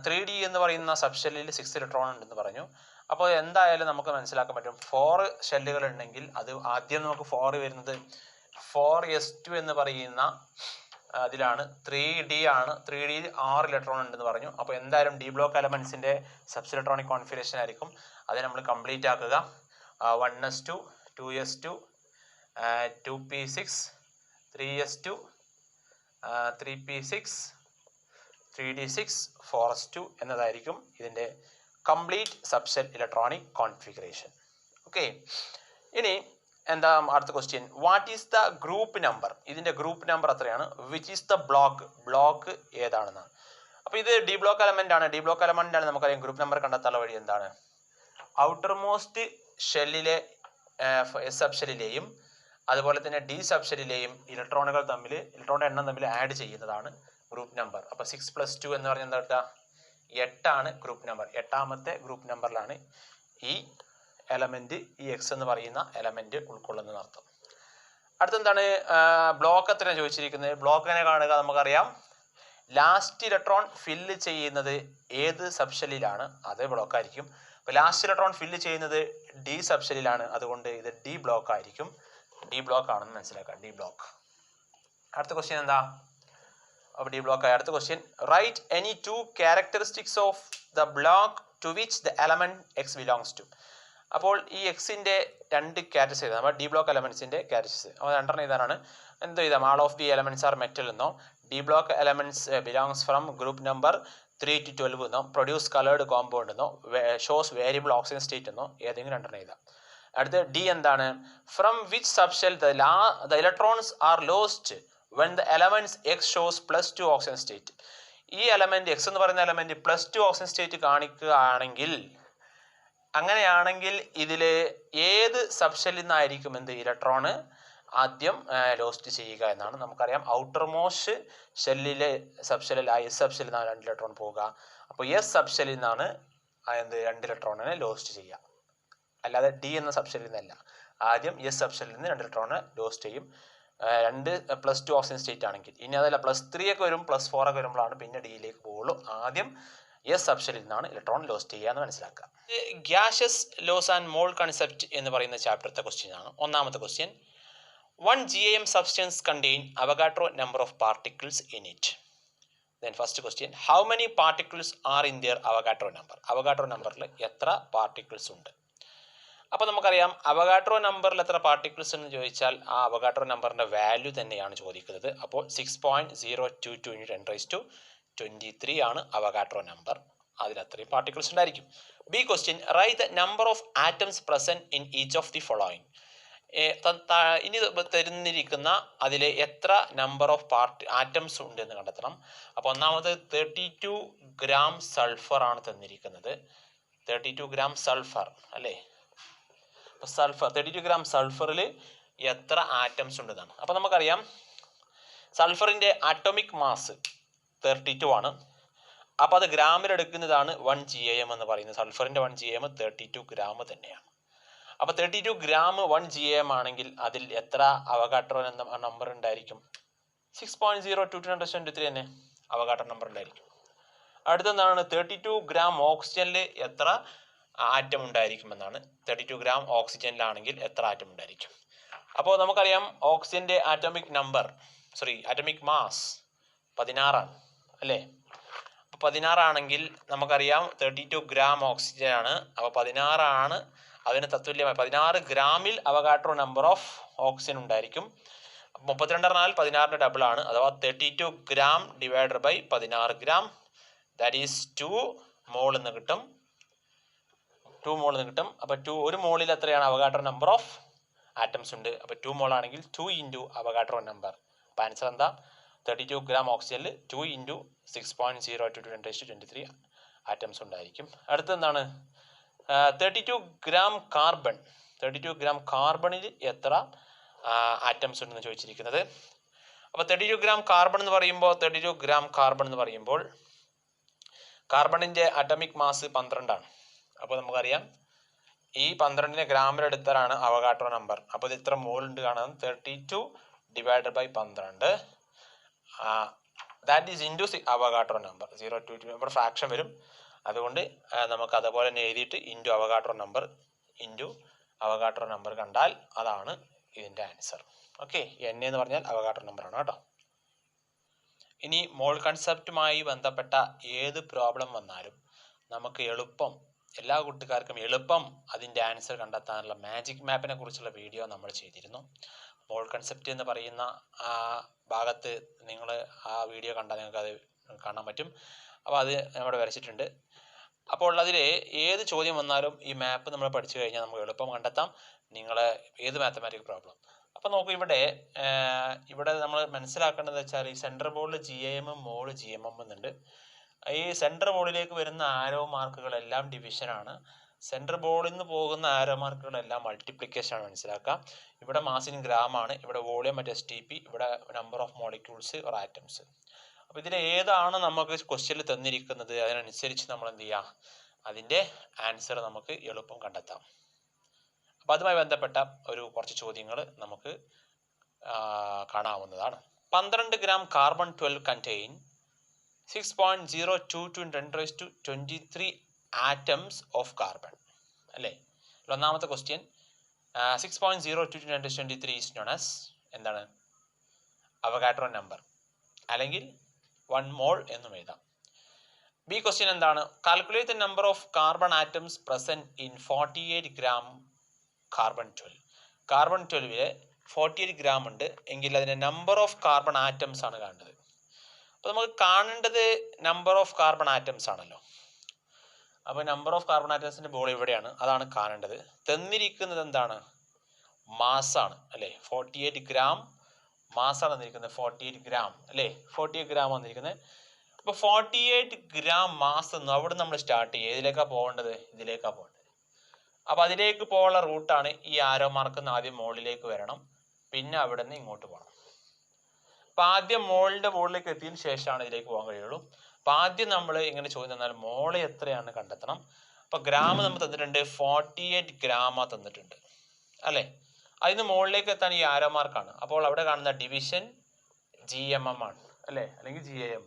3D എന്ന് പറയുന്ന സബ് ഷെല്ലിൽ 6 ഇലക്ട്രോൺ ഉണ്ടെന്ന് പറഞ്ഞു. അപ്പോൾ എന്തായാലും നമുക്ക് മനസ്സിലാക്കാൻ പറ്റും 4 ഷെല്ലുകൾ ഉണ്ടെങ്കിൽ അത് ആദ്യം നമുക്ക് 4 വരുന്നത് 4s2 എന്ന് പറയുന്ന അതിലാണ്. 3D ആണ്. 3Dയിൽ 6 ഇലക്ട്രോൺ ഉണ്ടെന്ന് പറഞ്ഞു. അപ്പോൾ എന്തായാലും ഡി ബ്ലോക്ക് എലമെൻസിൻ്റെ സബ്സ് ഇലക്ട്രോണിക് കോൺഫിഗറേഷൻ ആയിരിക്കും. അത് നമ്മൾ കംപ്ലീറ്റ് ആക്കുക. 1s2 2s2 2p6 3s2 3p6 3d6 4s2 എന്നതായിരിക്കും ഇതിൻ്റെ complete subshell electronic configuration. Okay, ഇനി എന്താ അടുത്ത question, what is the group number? ഇതിൻ്റെ ഗ്രൂപ്പ് നമ്പർ എത്രയാണ്? വിച്ച് ഈസ് ദ ബ്ലോക്ക് ഏതാണെന്നാണ്. അപ്പോൾ ഇത് ഡി ബ്ലോക്ക് എലമെൻ്റ് ആണ്. ഡി ബ്ലോക്ക് എലമെൻ്റ് ആണ്. നമുക്കറിയാം ഗ്രൂപ്പ് നമ്പർ കണ്ടെത്താനുള്ള വഴി എന്താണ്? ഔട്ടർ മോസ്റ്റ് ഷെല്ലിലെ എസ് സബ് ഷെല്ലിലെയും അതുപോലെ തന്നെ ഡി സബ് ഷെല്ലിലെയും ഇലക്ട്രോണിൻ്റെ എണ്ണം തമ്മിൽ ആഡ് ചെയ്യുന്നതാണ് ഗ്രൂപ്പ് നമ്പർ. അപ്പോൾ 6+2 എന്ന് പറഞ്ഞാൽ എന്താ കിട്ടുക? 8 ആണ് ഗ്രൂപ്പ് നമ്പർ. 8ാമത്തെ ഗ്രൂപ്പ് നമ്പറിലാണ് ഈ എലമെൻറ്റ്, ഈ എക്സ് എന്ന് പറയുന്ന എലമെൻറ്റ് ഉൾക്കൊള്ളുന്നതെന്ന് അർത്ഥം. അടുത്തെന്താണ്? ബ്ലോക്ക് എത്രയാണ് ചോദിച്ചിരിക്കുന്നത്? ബ്ലോക്കിനെ കാണുക. നമുക്കറിയാം ലാസ്റ്റ് ഇലക്ട്രോൺ ഫില്ല് ചെയ്യുന്നത് ഏത് സബ് ഷെല്ലിലാണ് അത് ബ്ലോക്ക് ആയിരിക്കും. അപ്പോൾ ലാസ്റ്റ് ഇലക്ട്രോൺ ഫില്ല് ചെയ്യുന്നത് ഡി സബ് ഷെല്ലിലാണ്. അതുകൊണ്ട് ഇത് ഡി ബ്ലോക്ക് ആയിരിക്കും. ഡി ബ്ലോക്ക് ആണെന്ന് മനസ്സിലാക്കാം. D block. അടുത്ത ക്വസ്റ്റ്യൻ എന്താ? അപ്പോൾ ഡി ബ്ലോക്ക് ആയ അടുത്ത question, write any 2 characteristics of the block to which the element X belongs to. അപ്പോൾ ഈ എക്സിൻ്റെ 2 ക്യാരക്ടറിസ് എഴുതാം. അപ്പോൾ ഡി ബ്ലോക്ക് എലമെന്റ്സിൻ്റെ ക്യാരക്ടറിസ് അപ്പോൾ 2 എഴുതാനാണ്. എന്ത് എഴുതാം? All of the elements are metal എന്നോ, d block elements belongs from group number 3 to 12 എന്നോ, പ്രൊഡ്യൂസ് കളേർഡ് കോമ്പൗണ്ട് എന്നോ, ഷോസ് വേരിയബിൾ ഓക്സിജൻ സ്റ്റേറ്റ് എന്നോ ഏതെങ്കിലും 2 എഴുതാം. അടുത്ത ഡി എന്താണ്? From which sub shell the electrons are lost when the elements X shows +2 oxygen state. ഈ element X എന്ന് പറയുന്ന എലമെന്റ് +2 ഓക്സിജൻ സ്റ്റേറ്റ് കാണിക്കുകയാണെങ്കിൽ, അങ്ങനെയാണെങ്കിൽ ഇതിൽ ഏത് സബ് ഷെല്ലിൽ നിന്നായിരിക്കും എന്ത് ഇലക്ട്രോണ് ആദ്യം ലോസ്റ്റ് ചെയ്യുക എന്നാണ്. നമുക്കറിയാം ഔട്ടർ മോസ്റ്റ് ഷെല്ലിലെ സബ് ഷെല്ലിൽ എസ് സബ് ഷെല്ലിൽ നിന്നാണ് 2 ഇലക്ട്രോൺ പോവുക. അപ്പോൾ എസ് സബ് ഷെല്ലിൽ നിന്നാണ് എന്ത് 2 ഇലക്ട്രോണിനെ ലോസ്റ്റ് ചെയ്യുക, അല്ലാതെ ഡി എന്ന സബ് ഷെല്ലിൽ നിന്നല്ല. ആദ്യം എസ് സബ് ഷെല്ലിൽ നിന്ന് 2 ഇലക്ട്രോണിനെ ലോസ്റ്റ് ചെയ്യും. 2 +2 ഓക്സിജൻ സ്റ്റേറ്റ് ആണെങ്കിൽ. ഇനി അതല്ല +3 ഒക്കെ വരും, +4 ഒക്കെ വരുമ്പോഴാണ് പിന്നെ ഡിയിലേക്ക് പോകുള്ളൂ. ആദ്യം എസ് സബ് ഷെല്ലിൽ നിന്നാണ് ഇലക്ട്രോൺ ലോസ്റ്റ് ചെയ്യുക എന്ന് മനസ്സിലാക്കുക. Gases laws and mole concept എന്ന് പറയുന്ന ചാപ്റ്ററത്തെ ക്വസ്റ്റ്യൻ ആണ്. ഒന്നാമത്തെ question, 1 GaM substance contain Avogadro number of particles in it. Then first question, how many particles are in their Avogadro number? Avogadro numberൽ എത്ര പാർട്ടിക്കിൾസ് ഉണ്ട്? അപ്പോൾ നമുക്കറിയാം അവഗാഡ്രോ നമ്പറിൽ എത്ര പാർട്ടിക്കിൾസ് എന്ന് ചോദിച്ചാൽ ആ അവഗാഡ്രോ നമ്പറിൻ്റെ വാല്യൂ തന്നെയാണ് ചോദിക്കുന്നത്. അപ്പോൾ 6.022 × 10⁻23 ആണ് അവഗാഡ്രോ നമ്പർ. അതിൽ അത്രയും പാർട്ടിക്കിൾസ് ഉണ്ടായിരിക്കും. B question, write the number of atoms present in each of the following. ഇനി തരുന്നിരിക്കുന്ന അതിൽ എത്ര നമ്പർ ഓഫ് ആറ്റംസ് ഉണ്ട് എന്ന് കണ്ടെത്തണം. അപ്പോൾ ഒന്നാമത് 32 gram സൾഫർ ആണ് തന്നിരിക്കുന്നത്. 32 gram സൾഫർ അല്ലേ? അപ്പോൾ സൾഫർ 32 gram സൾഫറിൽ എത്ര ആറ്റംസ് ഉണ്ടെന്നാണ്. അപ്പോൾ നമുക്കറിയാം സൾഫറിൻ്റെ അറ്റോമിക് മാസ് 32 ആണ്. അപ്പോൾ അത് ഗ്രാമിൽ എടുക്കുന്നതാണ് 1 GaM എന്ന് പറയുന്നത്. സൾഫറിൻ്റെ 1 GaM 32 gram തന്നെയാണ്. അപ്പോൾ 32 gram 1 GAM ആണെങ്കിൽ അതിൽ എത്ര അവഗാട്രോ നമ്പർ ഉണ്ടായിരിക്കും? 6.022 തന്നെ അവഗാട്രോ നമ്പർ ഉണ്ടായിരിക്കും. അടുത്തെന്താണ്? 32 gram ഓക്സിജനിൽ എത്ര ആറ്റം ഉണ്ടായിരിക്കുമെന്നാണ്. 32 gram ഓക്സിജനിലാണെങ്കിൽ എത്ര ആറ്റം ഉണ്ടായിരിക്കും? അപ്പോൾ നമുക്കറിയാം ഓക്സിജന്റെ ആറ്റമിക് മാസ് 16 ആണ് അല്ലേ? അപ്പോൾ 16 ആണെങ്കിൽ നമുക്കറിയാം 32 gram ഓക്സിജൻ ആണ്. അപ്പോൾ 16 ആണ് അതിന് തത്തുല്യമായി. 16 ഗ്രാമിൽ അവഗാട്രോ നമ്പർ ഓഫ് ഓക്സിജൻ ഉണ്ടായിരിക്കും. 32 പറഞ്ഞാൽ 16ന്റെ ഡബിൾ ആണ്. അഥവാ 32 gram divided by 16 gram, that is 2 mole എന്ന് കിട്ടും. 2 മോൾ എന്ന് കിട്ടും. അപ്പോൾ 1 മോളിൽ എത്രയാണ് അവഗാട്രോ നമ്പർ ഓഫ് ആറ്റംസ് ഉണ്ട്? അപ്പോൾ 2 മോൾ ആണെങ്കിൽ 2 ഇൻറ്റു അവഗാട്രോ നമ്പർ. അപ്പോൾ ആൻസർ എന്താ? 32 gram ഓക്സിജനിൽ 2 ഇൻറ്റു 6.022 ആറ്റംസ് ഉണ്ടായിരിക്കും. അടുത്തെന്താണ്? 32 gram കാർബൺ. 32 gram കാർബണിൽ എത്ര ആറ്റംസ് ഉണ്ടെന്ന് ചോദിച്ചിരിക്കുന്നത്. അപ്പോൾ 32 gram കാർബൺ എന്ന് പറയുമ്പോൾ കാർബണിൻ്റെ അറ്റോമിക് മാസ് 12 ആണ്. അപ്പോൾ നമുക്കറിയാം ഈ 12നെ ഗ്രാമിലെടുത്താലാണ് അവഗാട്രോ നമ്പർ. അപ്പോൾ ഇത് എത്ര മോൾ ഉണ്ട് കാണാം? 32 divided by 12, that is into Avogadro number. 022 ഇവിടെ ഫ്രാക്ഷൻ വരും. അതുകൊണ്ട് നമുക്ക് അതുപോലെ തന്നെ എഴുതിയിട്ട് ഇൻറ്റു അവഗാട്രോ നമ്പർ കണ്ടാൽ അതാണ് ഇതിൻ്റെ ആൻസർ. ഓക്കെ, എൻ എന്ന് പറഞ്ഞാൽ അവഗാട്രോ നമ്പർ ആണ് കേട്ടോ. ഇനി മോൾ കൺസെപ്റ്റുമായി ബന്ധപ്പെട്ട ഏത് പ്രോബ്ലം വന്നാലും നമുക്ക് എല്ലാ കുട്ടിക്കാർക്കും എളുപ്പം അതിൻ്റെ ആൻസർ കണ്ടെത്താനുള്ള മാജിക് മാപ്പിനെ കുറിച്ചുള്ള വീഡിയോ നമ്മൾ ചെയ്തിരുന്നു. മോൾ കൺസെപ്റ്റ് എന്ന് പറയുന്ന ആ ഭാഗത്ത് നിങ്ങൾ ആ വീഡിയോ കണ്ടാൽ നിങ്ങൾക്ക് അത് കാണാൻ പറ്റും. അപ്പോൾ അത് നമ്മൾ വരച്ചിട്ടുണ്ട്. അപ്പോൾ അതിൽ ഏത് ചോദ്യം വന്നാലും ഈ മാപ്പ് നമ്മൾ പഠിച്ചു കഴിഞ്ഞാൽ നമുക്ക് എളുപ്പം കണ്ടെത്താം ഏത് മാത്തമാറ്റിക് പ്രോബ്ലം. അപ്പോൾ നോക്കൂ, ഇവിടെ നമ്മൾ മനസ്സിലാക്കേണ്ടത് വെച്ചാൽ ഈ സെൻട്രൽ ബോർഡിൽ GAM മോൾ GMM എന്നുണ്ട്. ഈ സെൻട്രൽ ബോർഡിലേക്ക് വരുന്ന ആരോ മാർക്കുകളെല്ലാം ഡിവിഷനാണ്. സെൻട്രൽ ബോർഡിൽ നിന്ന് പോകുന്ന ആരോ മാർക്കുകളെല്ലാം മൾട്ടിപ്ലിക്കേഷൻ ആണ്. മനസ്സിലാക്കാം. ഇവിടെ മാസ് ഇൻ ഗ്രാം ആണ്, ഇവിടെ വോളിയം STP, ഇവിടെ number of molecules or atoms. അപ്പോൾ ഇതിൽ ഏതാണ് നമുക്ക് ക്വസ്റ്റ്യനിൽ തന്നിരിക്കുന്നത് അതിനനുസരിച്ച് നമ്മൾ എന്ത് ചെയ്യുക, അതിൻ്റെ ആൻസർ നമുക്ക് എളുപ്പം കണ്ടെത്താം. അപ്പോൾ അതുമായി ബന്ധപ്പെട്ട കുറച്ച് ചോദ്യങ്ങൾ നമുക്ക് കാണാവുന്നതാണ്. 12 gram carbon 12 contain 6.022 × 10⁻23 atoms of carbon അല്ലേ? ഒന്നാമത്തെ ക്വസ്റ്റ്യൻ 6.022 × 10⁻23 is known as എന്താണ്? അവഗാട്രോ നമ്പർ, അല്ലെങ്കിൽ 1 മോൾ എന്നും എഴുതാം. ബി ക്വസ്റ്റ്യൻ എന്താണ്? Calculate the number of carbon atoms present in 48 gram carbon 12. Carbon 12 48 gram ഉണ്ട് എങ്കിൽ അതിൻ്റെ നമ്പർ ഓഫ് കാർബൺ ആറ്റംസ് ആണ് കാണേണ്ടത്. അപ്പോൾ നമുക്ക് കാണേണ്ടത് നമ്പർ ഓഫ് കാർബൺ ആറ്റംസ് ആണല്ലോ. അപ്പോൾ നമ്പർ ഓഫ് കാർബൺ ആറ്റംസിൻ്റെ ബോൾ ഇവിടെയാണ്, അതാണ് കാണേണ്ടത്. തന്നിരിക്കുന്നത് എന്താണ്? മാസാണ് അല്ലേ? 48 gram മാസാണ് തന്നിരിക്കുന്നത്. 48 gram അല്ലേ? 48 gram വന്നിരിക്കുന്നത്. അപ്പോൾ 48 gram മാസ് എന്ന് അവിടെ നമ്മൾ സ്റ്റാർട്ട് ചെയ്യുക. ഇതിലേക്കാണ് പോകേണ്ടത്, ഇതിലേക്കാണ് പോകേണ്ടത്. അപ്പോൾ അതിലേക്ക് പോകാനുള്ള റൂട്ടാണ് ഈ ആരോ മാർക്ക്. ആദ്യം മോളിലേക്ക് വരണം, പിന്നെ അവിടെ നിന്ന് ഇങ്ങോട്ട് പോകണം. അപ്പോൾ ആദ്യം മോളിൻ്റെ മുകളിലേക്ക് എത്തിയതിന് ശേഷമാണ് ഇതിലേക്ക് പോകാൻ കഴിയുള്ളൂ. അപ്പോൾ ആദ്യം നമ്മൾ ഇങ്ങനെ ചോദ്യം തന്നാൽ മോള് എത്രയാണ് കണ്ടെത്തണം. അപ്പോൾ ഗ്രാം നമ്മൾ തന്നിട്ടുണ്ട്, 48 gram തന്നിട്ടുണ്ട് അല്ലേ? അതിന് മുകളിലേക്ക് എത്താൻ ഈ ആരോ മാർക്കാണ്. അപ്പോൾ അവിടെ കാണുന്ന ഡിവിഷൻ GMM ആണ് അല്ലേ, അല്ലെങ്കിൽ GAM.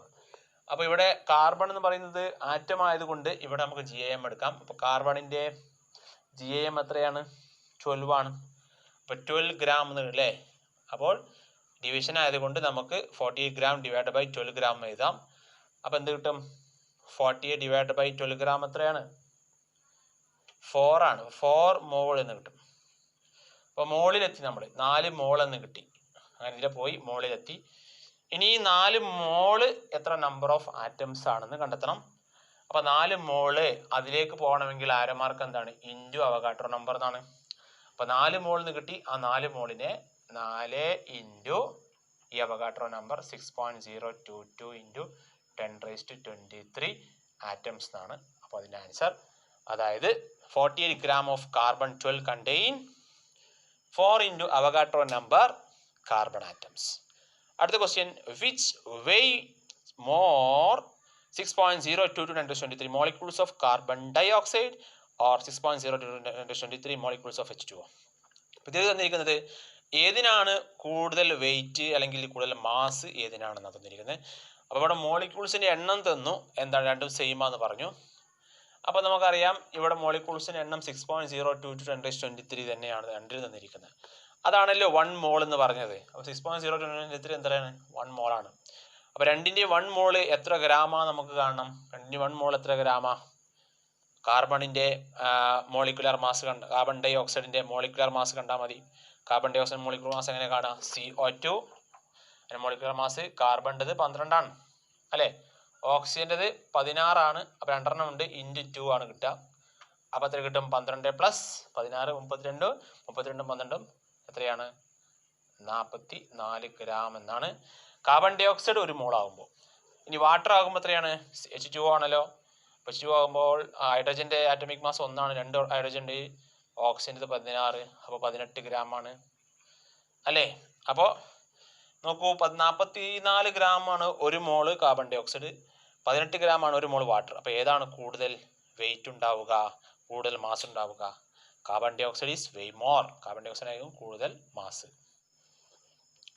അപ്പോൾ ഇവിടെ കാർബൺ എന്ന് പറയുന്നത് ആറ്റം ആയതുകൊണ്ട് ഇവിടെ നമുക്ക് GAM എടുക്കാം. അപ്പോൾ കാർബണിൻ്റെ GAM എത്രയാണ്? 12 ആണ്. അപ്പോൾ 12 gram അല്ലേ? അപ്പോൾ ഡിവിഷൻ ആയതുകൊണ്ട് നമുക്ക് 48 gram ഡിവൈഡ് ബൈ 12 gram എഴുതാം. അപ്പോൾ എന്ത് കിട്ടും? 48 ഡിവൈഡ് ബൈ 12 gram എത്രയാണ്? 4 ആണ്. 4 മോൾ എന്ന് കിട്ടും. അപ്പോൾ മോളിലെത്തി, നമ്മൾ 4 മോൾ എന്ന് കിട്ടി. അങ്ങനെ ഇതിൽ പോയി മോളിലെത്തി. ഇനി ഈ 4 മോള് എത്ര നമ്പർ ഓഫ് ആറ്റംസ് ആണെന്ന് കണ്ടെത്തണം. അപ്പോൾ 4 മോള് അതിലേക്ക് പോകണമെങ്കിൽ ആരോ മാർക്ക് എന്താണ്? ഇൻറ്റു അവഗാട്രോ നമ്പർ എന്നാണ്. അപ്പോൾ 4 മോൾ എന്ന് കിട്ടി. ആ 4 മോളിനെ 4 ഇൻറ്റു ഈ അവഗാട്രോ നമ്പർ 6.022 ഇൻറ്റു 10⁻23 ആറ്റംസ് എന്നാണ്. അപ്പോൾ അതിൻ്റെ ആൻസർ, അതായത് 48 gram of carbon 12 contain 4 into Avogadro number carbon atoms. അടുത്ത question, which Wei more 6.022 × 10⁻23 molecules of carbon dioxide or 6.0 to 23 molecules of H2O. അപ്പോൾ ഇത് തന്നിരിക്കുന്നത് ഏതിനാണ് കൂടുതൽ വെയിറ്റ് അല്ലെങ്കിൽ കൂടുതൽ മാസ് ഏതിനാണെന്നാണ് തന്നിരിക്കുന്നത്. അപ്പോൾ ഇവിടെ മോളിക്യൂൾസിൻ്റെ എണ്ണം തന്നു, എന്താണ് രണ്ടും സെയിം ആണെന്ന് പറഞ്ഞു. അപ്പോൾ നമുക്കറിയാം ഇവിടെ മോളിക്യൂൾസിൻ്റെ എണ്ണം 6.02 to 10⁻23 തന്നെയാണ് രണ്ടിൽ തന്നിരിക്കുന്നത്. അതാണല്ലോ 1 മോൾ എന്ന് പറഞ്ഞത്. അപ്പോൾ 6.0 to 10⁻23 എന്താണ് 1 മോളാണ്. അപ്പോൾ രണ്ടിൻ്റെ 1 മോൾ എത്ര ഗ്രാമാണ് നമുക്ക് കാണണം. രണ്ടിൻ്റെ 1 മോൾ എത്ര ഗ്രാമാ? കാർബണിൻ്റെ മോളിക്കുലർ മാസ് കാർബൺ ഡൈ ഓക്സൈഡിൻ്റെ മോളിക്കുലർ മാസ് കണ്ടാൽ മതി. Carbon dioxide molecular mass എങ്ങനെ കാണാം? CO2 അതിൻ്റെ മോളിക്കുലർ മാസ് കാർബണിൻ്റെത് 12 ആണ് അല്ലേ, ഓക്സിജൻ്റെത് 16 ആണ്. അപ്പോൾ 2 ഉണ്ട്, × 2 ആണ് കിട്ടുക. അപ്പോൾ എത്ര കിട്ടും? 12 + 16 32 32 12 എത്രയാണ്? 44 ഗ്രാം എന്നാണ് കാർബൺ ഡൈ ഓക്സൈഡ് 1 മോൾ ആകുമ്പോൾ. ഇനി വാട്ടർ ആകുമ്പോൾ എത്രയാണ്? H2O ആണല്ലോ. H2O ആകുമ്പോൾ ഹൈഡ്രജൻ്റെ ആറ്റോമിക് മാസ് 1 ആണ്, 2 ഹൈഡ്രജൻ ഉണ്ട്, ഓക്സിജൻ്റെ 16, അപ്പോൾ 18 ഗ്രാമാണ് അല്ലേ. അപ്പോൾ നോക്കൂ, 44 ഗ്രാമാണ് 1 മോള് കാർബൺ ഡൈ ഓക്സൈഡ്, 18 ഗ്രാമാണ് 1 മോൾ വാട്ടർ. അപ്പോൾ ഏതാണ് കൂടുതൽ വെയിറ്റ് ഉണ്ടാവുക, കൂടുതൽ മാസ് ഉണ്ടാവുക? Carbon dioxide is weigh more. Carbon dioxide ആയിരിക്കും കൂടുതൽ മാസ്.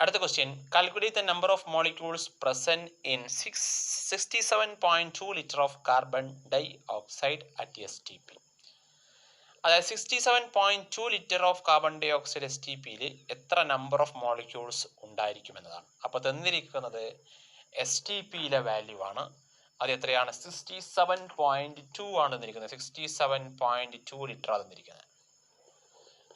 അടുത്ത question, calculate the number of molecules present in 67.2 litre of carbon dioxide at STP. അതായത് 67.2 litre of carbon dioxide STPയിൽ എത്ര number of molecules ഉണ്ടായിരിക്കും എന്നതാണ്. അപ്പോൾ തന്നിരിക്കുന്നത് STPയിലെ വാല്യൂ ആണ്. അത് എത്രയാണ്? 67.2 ആണ് തന്നിരിക്കുന്നത്. 67.2 ലിറ്റർ ആണ് തന്നിരിക്കുന്നത്.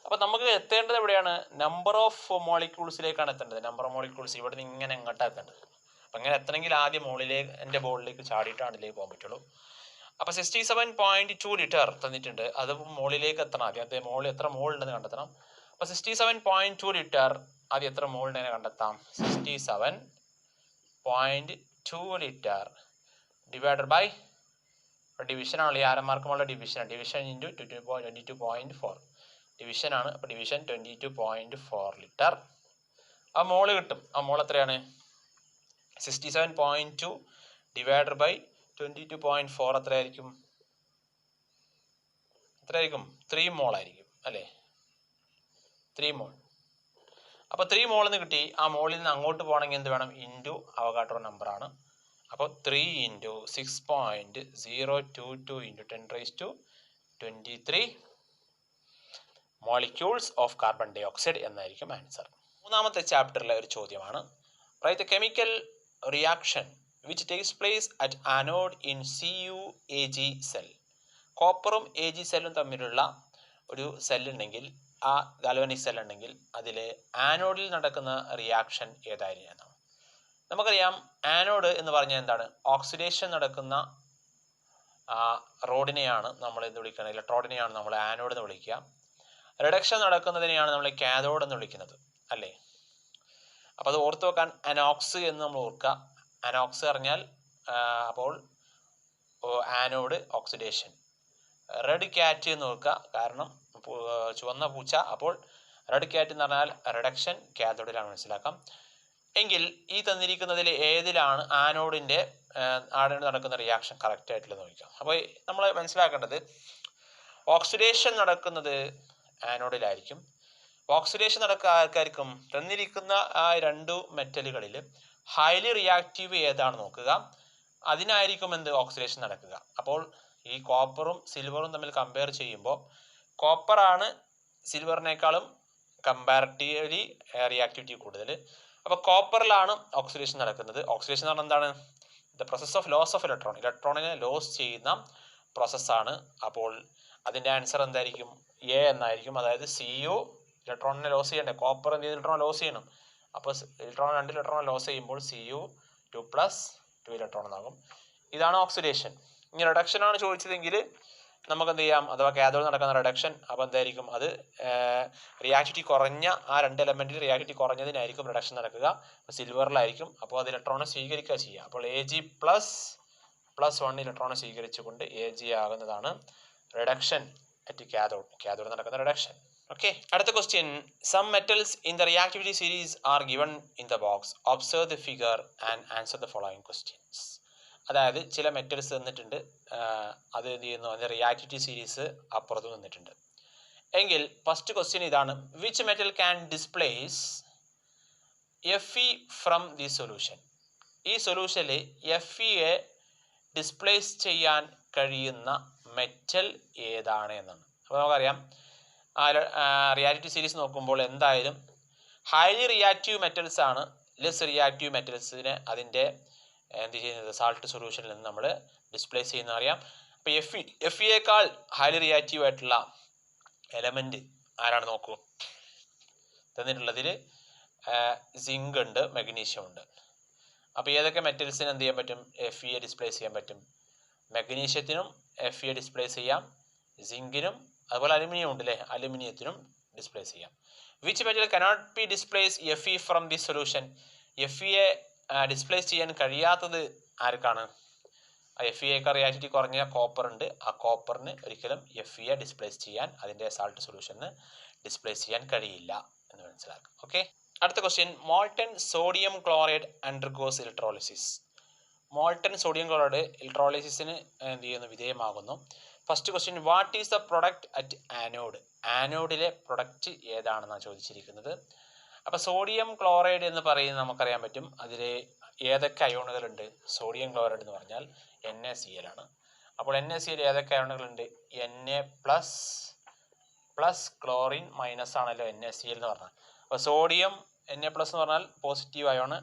അപ്പോൾ നമുക്ക് എത്തേണ്ടത് എവിടെയാണ്? നമ്പർ ഓഫ് മോളിക്യൂൾസിലേക്കാണ് എത്തേണ്ടത്. നമ്പർ ഓഫ് മോളിക്യൂൾസ് ഇവിടെ നിന്ന് ഇങ്ങനെ എങ്ങോട്ടാണ് എത്തേണ്ടത്. അപ്പം ഇങ്ങനെ എത്തണമെങ്കിൽ ആദ്യം മുകളിലേക്ക് എൻ്റെ ബോളിലേക്ക് ചാടിയിട്ടാണ് ഇതിലേക്ക് പോകാൻ പറ്റുള്ളൂ. അപ്പോൾ 67.2 ലിറ്റർ തന്നിട്ടുണ്ട്, അത് മുകളിലേക്ക് എത്തണം. ആദ്യം അത് മോളിൽ എത്ര മോൾ ഉണ്ടെന്ന് കണ്ടെത്തണം. അപ്പോൾ 67.2 ലിറ്റർ ആദ്യം എത്ര മോൾ ഉണ്ടെന്ന് കണ്ടെത്താം. 67.2 ലിറ്റർ ഡിവൈഡഡ് ബൈ ഡിവിഷൻ ആണല്ലോ, ഈ ആരന്മാർക്കുമുള്ള ഡിവിഷൻ × 22.4 ഡിവിഷൻ ആണ്. അപ്പോൾ ഡിവിഷൻ 22.4 ലിറ്റർ. ആ മോള് കിട്ടും. ആ മോൾ എത്രയാണ്? 67.2 ഡിവൈഡഡ് ബൈ 22.4 എത്രയായിരിക്കും? 3 മോൾ ആയിരിക്കും അല്ലേ, 3 മോൾ. അപ്പോൾ 3 മോൾ എന്ന് കിട്ടി. ആ മോളിൽ നിന്ന് അങ്ങോട്ട് പോകണമെങ്കിൽ എന്ത് വേണം? ഇൻറ്റു അവഗാഡ്രോ നമ്പറാണ്. അപ്പോൾ 3 × 6.022 × 10⁻23 molecules of carbon dioxide എന്നായിരിക്കും ആൻസർ. മൂന്നാമത്തെ ചാപ്റ്ററിലെ ഒരു ചോദ്യമാണ്. Write a chemical reaction which takes place at anode in CuAg cell. കോപ്പറും AG സെല്ലും തമ്മിലുള്ള ഒരു സെല്ലുണ്ടെങ്കിൽ, ആ ഗാൽവാനിക് സെൽ ഉണ്ടെങ്കിൽ അതിൽ ആനോഡിൽ നടക്കുന്ന റിയാക്ഷൻ ഏതായിരുന്നു? നമുക്കറിയാം ആനോഡ് എന്ന് പറഞ്ഞാൽ എന്താണ്? ഓക്സിഡേഷൻ നടക്കുന്ന റോഡിനെയാണ് നമ്മൾ എന്ത് വിളിക്കുന്നത്? ഇലക്ട്രോഡിനെയാണ് നമ്മൾ ആനോഡ് എന്ന് വിളിക്കുക. റിഡക്ഷൻ നടക്കുന്നതിനെയാണ് നമ്മൾ കാഥോഡ് എന്ന് വിളിക്കുന്നത് അല്ലേ. അപ്പോൾ അത് ഓർത്ത് വെക്കാൻ അനോക്സ് എന്ന് നമ്മൾ ഓർക്കുക. അനോക്സ് പറഞ്ഞാൽ അപ്പോൾ ആനോഡ് ഓക്സിഡേഷൻ. റെഡ് ക്യാറ്റ് എന്ന് ഓർക്കുക, കാരണം ചുവന്ന പൂച്ച. അപ്പോൾ റെഡ് ക്യാറ്റ് എന്ന് പറഞ്ഞാൽ റിഡക്ഷൻ കാഥോഡിലാണ് മനസ്സിലാക്കാം. എങ്കിൽ ഈ തന്നിരിക്കുന്നതിൽ ഏതിലാണ് ആനോഡ് നടക്കുന്ന റിയാക്ഷൻ കറക്റ്റ് ആയിട്ടുള്ളത് നോക്കാം. അപ്പോൾ നമ്മൾ മനസ്സിലാക്കേണ്ടത് ഓക്സിഡേഷൻ നടക്കുന്നത് ആനോഡിലായിരിക്കും. ഓക്സിഡേഷൻ നടക്കുന്ന ആൾക്കാർക്കും തന്നിരിക്കുന്ന ആ 2 മെറ്റലുകളിൽ ഹൈലി റിയാക്റ്റീവ് ഏതാണ് നോക്കുക, അതിനായിരിക്കും എന്ത് ഓക്സിഡേഷൻ നടക്കുക. അപ്പോൾ ഈ കോപ്പറും സിൽവറും തമ്മിൽ കമ്പയർ ചെയ്യുമ്പോൾ കോപ്പറാണ് സിൽവറിനേക്കാളും കമ്പാരിറ്റീവ്ലി റിയാക്ടിവിറ്റി കൂടുതൽ. അപ്പോൾ കോപ്പറിലാണ് ഓക്സിഡേഷൻ നടക്കുന്നത്. ഓക്സിഡേഷൻ എന്ന് പറഞ്ഞാൽ എന്താണ്? The process of loss of electron. ഇലക്ട്രോണിനെ ലോസ് ചെയ്യുന്ന പ്രോസസ്സാണ്. അപ്പോൾ അതിൻ്റെ ആൻസർ എന്തായിരിക്കും? എ എന്നായിരിക്കും. അതായത് Cu ഇലക്ട്രോണിനെ ലോസ് ചെയ്യണ്ടേ, കോപ്പർ എന്ത് ചെയ്ത് ഇലക്ട്രോൺ ലോസ് ചെയ്യണം. അപ്പോൾ 2 ഇലക്ട്രോൺ ലോസ് ചെയ്യുമ്പോൾ Cu2 + 2 ഇലക്ട്രോൺ എന്നാകും. ഇതാണ് ഓക്സിഡേഷൻ. ഇനി റിഡക്ഷൻ ആണ് ചോദിച്ചതെങ്കിൽ നമുക്ക് എന്ത് ചെയ്യാം? അഥവാ കാഥോഡ് നടക്കുന്ന റിഡക്ഷൻ, അപ്പോൾ എന്തായിരിക്കും? അത് റിയാക്ടിവിറ്റി കുറഞ്ഞ ആ 2 എലമെൻറ്റിൽ റിയാക്ടിവിറ്റി കുറഞ്ഞതിനായിരിക്കും റിഡക്ഷൻ നടക്കുക. സിൽവറിലായിരിക്കും. അപ്പോൾ അത് ഇലക്ട്രോണെ സ്വീകരിക്കുക ചെയ്യുക. അപ്പോൾ Ag+1 ഇലക്ട്രോണെ സ്വീകരിച്ചുകൊണ്ട് Ag ആകുന്നതാണ് റിഡക്ഷൻ അറ്റ് കാഥോഡ്. കാഥോഡ് നടക്കുന്ന റിഡക്ഷൻ. ഓക്കെ, അടുത്ത question. Some metals in the reactivity series are given in the box. Observe the figure and answer the following questions. അതായത് ചില മെറ്റൽസ് തന്നിട്ടുണ്ട്, അത് എന്ത് ചെയ്യുന്നു, അതിൻ്റെ റിയാക്ടിവിറ്റി സീരീസ് അപ്പുറത്ത് തന്നിട്ടുണ്ട് എങ്കിൽ ഫസ്റ്റ് ക്വസ്റ്റ്യൻ ഇതാണ്, which metal can displace Fe from the solution. ഈ സൊല്യൂഷനിൽ Feയെ ഡിസ്പ്ലേസ് ചെയ്യാൻ കഴിയുന്ന മെറ്റൽ ഏതാണ് എന്നാണ്. അപ്പോൾ നമുക്കറിയാം റിയാക്ടിവിറ്റി സീരീസ് നോക്കുമ്പോൾ എന്തായാലും ഹൈലി റിയാക്റ്റീവ് മെറ്റൽസ് ആണ് ലെസ് റിയാക്റ്റീവ് മെറ്റൽസിനെ അതിൻ്റെ എന്ത് ചെയ്യുന്നത് സാൾട്ട് സൊല്യൂഷനിൽ നിന്ന് നമ്മൾ ഡിസ്പ്ലേസ് ചെയ്യുന്ന അറിയാം. അപ്പോൾ Feയേക്കാൾ ഹൈലി റിയാക്റ്റീവ് ആയിട്ടുള്ള എലമെന്റ് ആരാണ് നോക്കൂ. തന്നിട്ടുള്ളതിൽ സിങ്ക് ഉണ്ട്, മെഗ്നീഷ്യം ഉണ്ട്. അപ്പോൾ ഏതൊക്കെ മെറ്റൽസിന് എന്ത് ചെയ്യാൻ പറ്റും, Feയെ ഡിസ്പ്ലേസ് ചെയ്യാൻ പറ്റും? മെഗ്നീഷ്യത്തിനും Feയെ ഡിസ്പ്ലേസ് ചെയ്യാം, സിങ്കിനും അതുപോലെ അലുമിനിയം ഉണ്ട് അല്ലേ, അലുമിനിയത്തിനും ഡിസ്പ്ലേസ് ചെയ്യാം. Which metal cannot be displace Fe from the solution. Feയെ ഡിസ്പ്ലേസ് ചെയ്യാൻ കഴിയാത്തത് ആർക്കാണ്? Feയേക്കാൾ റിയാക്ടിവിറ്റി കുറഞ്ഞ കോപ്പർ ഉണ്ട്, ആ കോപ്പറിന് ഒരിക്കലും Feയെ ഡിസ്പ്ലേസ് ചെയ്യാൻ അതിൻ്റെ സാൾട്ട് സൊല്യൂഷന് ഡിസ്പ്ലേസ് ചെയ്യാൻ കഴിയില്ല എന്ന് മനസ്സിലാക്കാം. ഓക്കെ, അടുത്ത question, molten sodium chloride undergoes electrolysis. Molten sodium chloride ഇലക്ട്രോളിസിസിന് എന്ത് ചെയ്യുന്നു, വിധേയമാകുന്നു. First question, what is the product at anode. ആനോഡിലെ പ്രൊഡക്റ്റ് ഏതാണെന്നാണ് ചോദിച്ചിരിക്കുന്നത്. അപ്പോൾ സോഡിയം ക്ലോറൈഡ് എന്ന് പറയുന്നത് നമുക്കറിയാൻ പറ്റും, അതിൽ ഏതൊക്കെ അയോണുകളുണ്ട്. സോഡിയം ക്ലോറൈഡ് എന്ന് പറഞ്ഞാൽ NaCl ആണ്. അപ്പോൾ NaCl ഏതൊക്കെ അയോണുകളുണ്ട്, Na പ്ലസ് ക്ലോറിൻ മൈനസ് ആണല്ലോ NaCl എന്ന് പറഞ്ഞാൽ. അപ്പോൾ സോഡിയം Na പ്ലസ് എന്ന് പറഞ്ഞാൽ പോസിറ്റീവ് അയോൺ,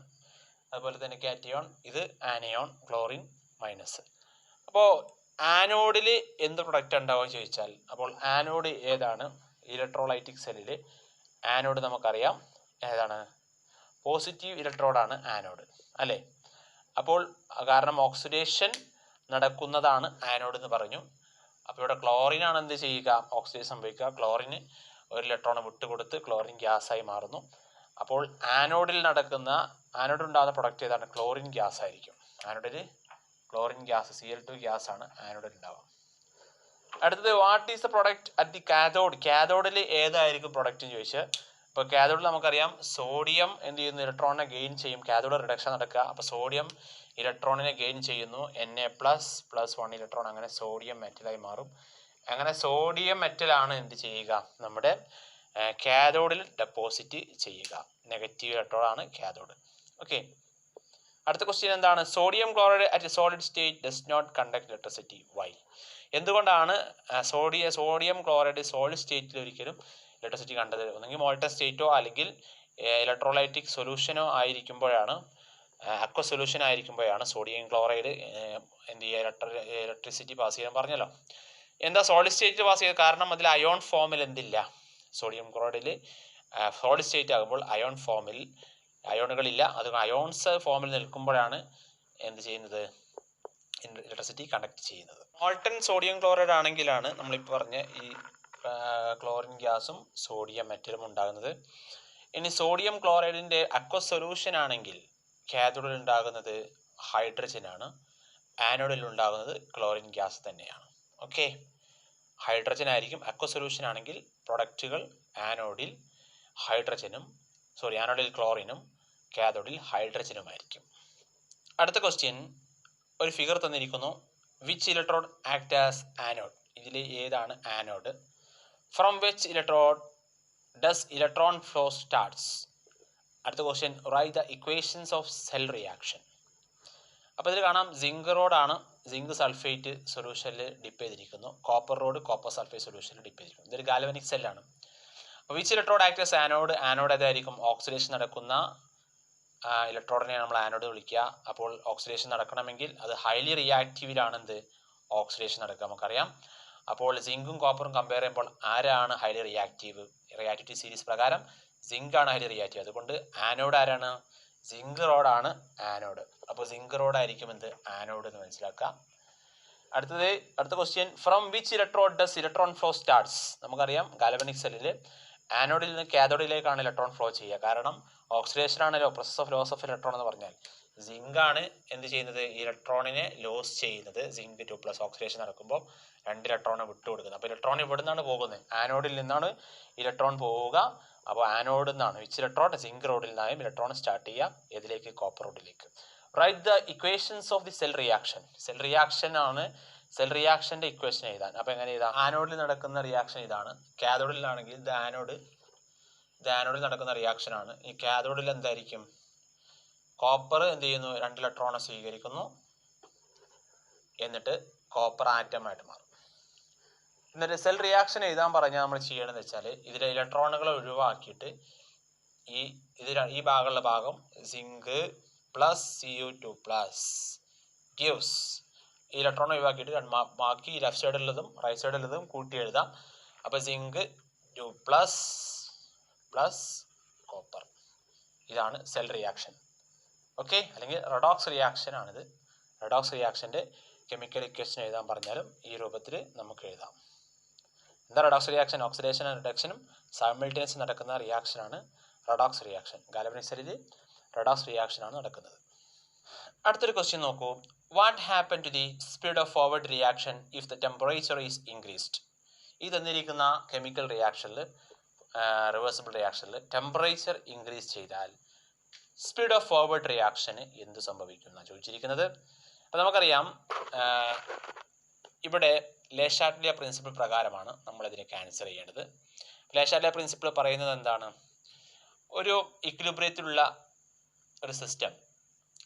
അതുപോലെ തന്നെ കാറ്റയോൺ, ഇത് ആനയോൺ, ക്ലോറിൻ മൈനസ്. അപ്പോൾ ആനോഡിൽ എന്ത് പ്രൊഡക്റ്റ് ഉണ്ടാവുക ചോദിച്ചാൽ, അപ്പോൾ ആനോഡ് ഏതാണ്? ഇലക്ട്രോലൈറ്റിക് സെല്ലിൽ ആനോഡ് നമുക്കറിയാം ഏതാണ്, പോസിറ്റീവ് ഇലക്ട്രോഡാണ് ആനോഡ് അല്ലേ. അപ്പോൾ കാരണം ഓക്സിഡേഷൻ നടക്കുന്നതാണ് ആനോഡ് എന്ന് പറഞ്ഞു. അപ്പോൾ ഇവിടെ ക്ലോറിനാണ് എന്ത് ചെയ്യുക, ഓക്സിഡേഷൻ സംഭവിക്കുക. ക്ലോറിന് ഒരു ഇലക്ട്രോൺ വിട്ടുകൊടുത്ത് ക്ലോറിൻ ഗ്യാസായി മാറുന്നു. അപ്പോൾ ആനോഡിൽ ഉണ്ടാകുന്ന പ്രൊഡക്റ്റ് ഏതാണ്? ക്ലോറിൻ ഗ്യാസ് ആയിരിക്കും. ആനോഡിൽ ക്ലോറിൻ ഗ്യാസ് Cl2 ഗ്യാസ് ആണ് ആനോഡിൽ ഉണ്ടാവുക. അടുത്തത്, what is the product at the cathode. കാഥോഡിൽ ഏതായിരിക്കും പ്രൊഡക്റ്റ് എന്ന് ചോദിച്ചാൽ, ഇപ്പോൾ കാഥോഡിൽ നമുക്കറിയാം സോഡിയം എന്ത് ചെയ്യുന്നു, ഇലക്ട്രോണിനെ ഗെയിൻ ചെയ്യും. കാഥോഡ് റിഡക്ഷൻ നടക്കുക. അപ്പോൾ സോഡിയം ഇലക്ട്രോണിനെ ഗെയിൻ ചെയ്യുന്നു, Na++1 ഇലക്ട്രോൺ, അങ്ങനെ സോഡിയം മെറ്റലായി മാറും. അങ്ങനെ സോഡിയം മെറ്റലാണ് എന്ത് ചെയ്യുക, നമ്മുടെ കാഥോഡിൽ ഡെപ്പോസിറ്റ് ചെയ്യുക. നെഗറ്റീവ് ഇലക്ട്രോൺ ആണ് കാഥോഡ്. ഓക്കെ, അടുത്ത ക്വസ്റ്റ്യൻ എന്താണ്, sodium chloride at solid state does not conduct electricity. Why? എന്തുകൊണ്ടാണ് സോഡിയം ക്ലോറൈഡ് സോളിഡ് സ്റ്റേറ്റിൽ ഒരിക്കലും ഇലക്ട്രിസിറ്റി കണ്ടത്? ഒന്നെങ്കിൽ മോൾട്ടൺ സ്റ്റേറ്റോ അല്ലെങ്കിൽ ഇലക്ട്രോലൈറ്റിക് സൊല്യൂഷനോ ആയിരിക്കുമ്പോഴാണ്, അക്വ സൊല്യൂഷൻ ആയിരിക്കുമ്പോഴാണ് സോഡിയം ക്ലോറൈഡ് എന്ത് ചെയ്യുക, ഇലക്ട്രിസിറ്റി പാസ് ചെയ്യാൻ പറഞ്ഞല്ലോ. എന്താ സോളിഡ് സ്റ്റേറ്റിൽ പാസ് ചെയ്തത്? കാരണം അതിൽ അയോൺ ഫോമിൽ എന്തില്ല, സോഡിയം ക്ലോറൈഡിൽ സോളിഡ് സ്റ്റേറ്റ് ആകുമ്പോൾ അയോൺ ഫോമിൽ അയോണുകളില്ല. അത് അയോൺസ് ഫോമിൽ നിൽക്കുമ്പോഴാണ് എന്ത് ചെയ്യുന്നത്, ഇലക്ട്രിസിറ്റി കണ്ടക്ട് ചെയ്യുന്നത്. മോൾട്ടൺ സോഡിയം ക്ലോറൈഡ് ആണെങ്കിലാണ് നമ്മളിപ്പോൾ പറഞ്ഞ ഈ ക്ലോറിൻ ഗ്യാസും സോഡിയം മെറ്റലും ഉണ്ടാകുന്നത്. ഇനി സോഡിയം ക്ലോറൈഡിൻ്റെ അക്വ സൊല്യൂഷൻ ആണെങ്കിൽ കാഥോഡിൽ ഉണ്ടാകുന്നത് ഹൈഡ്രജൻ ആണ്, ആനോഡിൽ ഉണ്ടാകുന്നത് ക്ലോറിൻ ഗ്യാസ് തന്നെയാണ്. ഓക്കെ, ഹൈഡ്രജൻ ആയിരിക്കും. അക്വ സൊല്യൂഷൻ ആണെങ്കിൽ പ്രൊഡക്റ്റുകൾ ആനോഡിൽ ആനോഡിൽ ക്ലോറിനും കാഥോഡിൽ ഹൈഡ്രജനുമായിരിക്കും. അടുത്ത ക്വസ്റ്റ്യൻ, ഒരു ഫിഗർ തന്നിരിക്കുന്നു. Which electrode act as anode. ഇതിൽ ഏതാണ് anode? From which electrode does electron flow starts. അടുത്ത question, write the equations of cell reaction. അപ്പോൾ ഇതിൽ കാണാം സിങ്ക് റോഡാണ്, സിങ്ക് സൾഫേറ്റ് സൊല്യൂഷനിൽ ഡിപ്പ് ചെയ്തിരിക്കുന്നു. കോപ്പർ റോഡ് കോപ്പർ സൾഫേറ്റ് സൊല്യൂഷനിൽ ഡിപ്പ് ചെയ്തിരിക്കുന്നു. ഇതൊരു ഗാൽവനിക് സെല്ലാണ്. Which electrode act as anode. Anode ഏതായിരിക്കും? ഓക്സിഡേഷൻ നടക്കുന്ന ഇലക്ട്രോഡിനെ നമ്മൾ ആനോഡ് വിളിക്കുക. അപ്പോൾ ഓക്സിഡേഷൻ നടക്കണമെങ്കിൽ അത് ഹൈലി റിയാക്റ്റീവിലാണെന്ത് ഓക്സിഡേഷൻ നടക്കുക, നമുക്കറിയാം. അപ്പോൾ സിങ്കും കോപ്പറും കമ്പയർ ചെയ്യുമ്പോൾ ആരാണ് ഹൈലി റിയാക്റ്റീവ്? റിയാക്ടിവിറ്റി സീരീസ് പ്രകാരം സിങ്ക് ആണ് ഹൈലി റിയാക്റ്റീവ്. അതുകൊണ്ട് ആനോഡ് ആരാണ്? സിങ്ക് റോഡാണ് ആനോഡ്. അപ്പോൾ സിങ്ക് റോഡ് ആയിരിക്കും എന്ത് ആനോഡ് എന്ന് മനസ്സിലാക്കുക. അടുത്ത question, from which electrode does electron flow starts. നമുക്കറിയാം ഗാൽവനിക് സെല്ലിൽ ആനോഡിൽ നിന്ന് കാഥോഡിലേക്കാണ് ഇലക്ട്രോൺ ഫ്ലോ ചെയ്യുക. കാരണം ഓക്സിഡേഷൻ ആണല്ലോ, process of loss of electron എന്ന് പറഞ്ഞാൽ. സിങ്ക് ആണ് എന്ത് ചെയ്യുന്നത്, ഇലക്ട്രോണിനെ ലോസ് ചെയ്യുന്നത്. സിങ്ക് 2+ ഓക്സിഡേഷൻ നടക്കുമ്പോൾ 2 ഇലക്ട്രോണെ വിട്ടുകൊടുക്കുന്നത്. അപ്പോൾ ഇലക്ട്രോൺ ഇവിടെ നിന്നാണ് പോകുന്നത്, ആനോഡിൽ നിന്നാണ് ഇലക്ട്രോൺ പോവുക. അപ്പോൾ ആനോഡിൽ നിന്നാണ് വിച്ച് ഇലക്ട്രോഡ്, സിങ്ക് റോഡിൽ നിന്നായും ഇലക്ട്രോൺ സ്റ്റാർട്ട് ചെയ്യുക. ഏതിലേക്ക്? കോപ്പർ റോഡിലേക്ക്. Right the equations of the cell reaction. Cell reaction ആണ്, സെൽ റിയാക്ഷൻ്റെ ഇക്വേഷൻ എഴുതാൻ. അപ്പോൾ എങ്ങനെ എഴുതാം? ആനോഡിൽ നടക്കുന്ന റിയാക്ഷൻ ഇതാണ്. കാഥോഡിലാണെങ്കിൽ ഇത് ആനോഡിൽ നടക്കുന്ന റിയാക്ഷൻ ആണ്. ഈ കാഥോഡിൽ എന്തായിരിക്കും? കോപ്പർ എന്ത് ചെയ്യുന്നു? 2 ഇലക്ട്രോണെ സ്വീകരിക്കുന്നു, എന്നിട്ട് കോപ്പർ ആറ്റമായിട്ട് മാറും. എന്നിട്ട് സെൽ റിയാക്ഷൻ എഴുതാൻ പറഞ്ഞാൽ നമ്മൾ ചെയ്യണമെന്ന് വെച്ചാൽ ഇതിലെ ഇലക്ട്രോണുകളെ ഒഴിവാക്കിയിട്ട് ഈ ഭാഗമുള്ള ഭാഗം zinc plus Cu2 plus gives, ഈ ഇലക്ട്രോൺ ഒഴിവാക്കിയിട്ട് ബാക്കി ലെഫ്റ്റ് സൈഡിലുള്ളതും റൈറ്റ് സൈഡിലുള്ളതും കൂട്ടി എഴുതാം. അപ്പോൾ സിങ്ക് 2 പ്ലസ് പ്ലസ് കോപ്പർ. ഇതാണ് സെൽ റിയാക്ഷൻ. ഓക്കെ, അല്ലെങ്കിൽ റെഡോക്സ് റിയാക്ഷൻ ആണിത്. റെഡോക്സ് റിയാക്ഷൻ്റെ കെമിക്കൽ ഇക്വേഷൻ എഴുതാൻ പറഞ്ഞാലും ഈ രൂപത്തിൽ നമുക്ക് എഴുതാം. എന്താ റെഡോക്സ് റിയാക്ഷൻ? ഓക്സിഡേഷൻ ആൻഡ് റിഡക്ഷനും സൈമിൾട്ടേനിയസ് നടക്കുന്ന റിയാക്ഷനാണ് റെഡോക്സ് റിയാക്ഷൻ. ഗാൽവാനിക് സെല്ലിൽ റെഡോക്സ് റിയാക്ഷൻ ആണ് നടക്കുന്നത്. അടുത്തൊരു ക്വസ്റ്റ്യൻ നോക്കൂ. What happen to the speed of forward reaction if the temperature is increased? ഈ തന്നിരിക്കുന്ന കെമിക്കൽ റിയാക്ഷനിൽ, റിവേഴ്സിബിൾ റിയാക്ഷനിൽ ടെമ്പറേച്ചർ ഇൻക്രീസ് ചെയ്താൽ സ്പീഡ് ഓഫ് ഫോർവേഡ് റിയാക്ഷന് എന്ത് സംഭവിക്കും എന്നാണ് ചോദിച്ചിരിക്കുന്നത്. അപ്പോൾ നമുക്കറിയാം, ഇവിടെ ലേഷാറ്റ്ലിയ പ്രിൻസിപ്പിൾ പ്രകാരമാണ് നമ്മളിതിനെ ക്യാൻസൽ ചെയ്യേണ്ടത്. ലേഷാറ്റ്ലിയ പ്രിൻസിപ്പിൾ പറയുന്നത് എന്താണ്? ഒരു ഇക്വിലിബ്രിയത്തിലുള്ള ഒരു സിസ്റ്റം,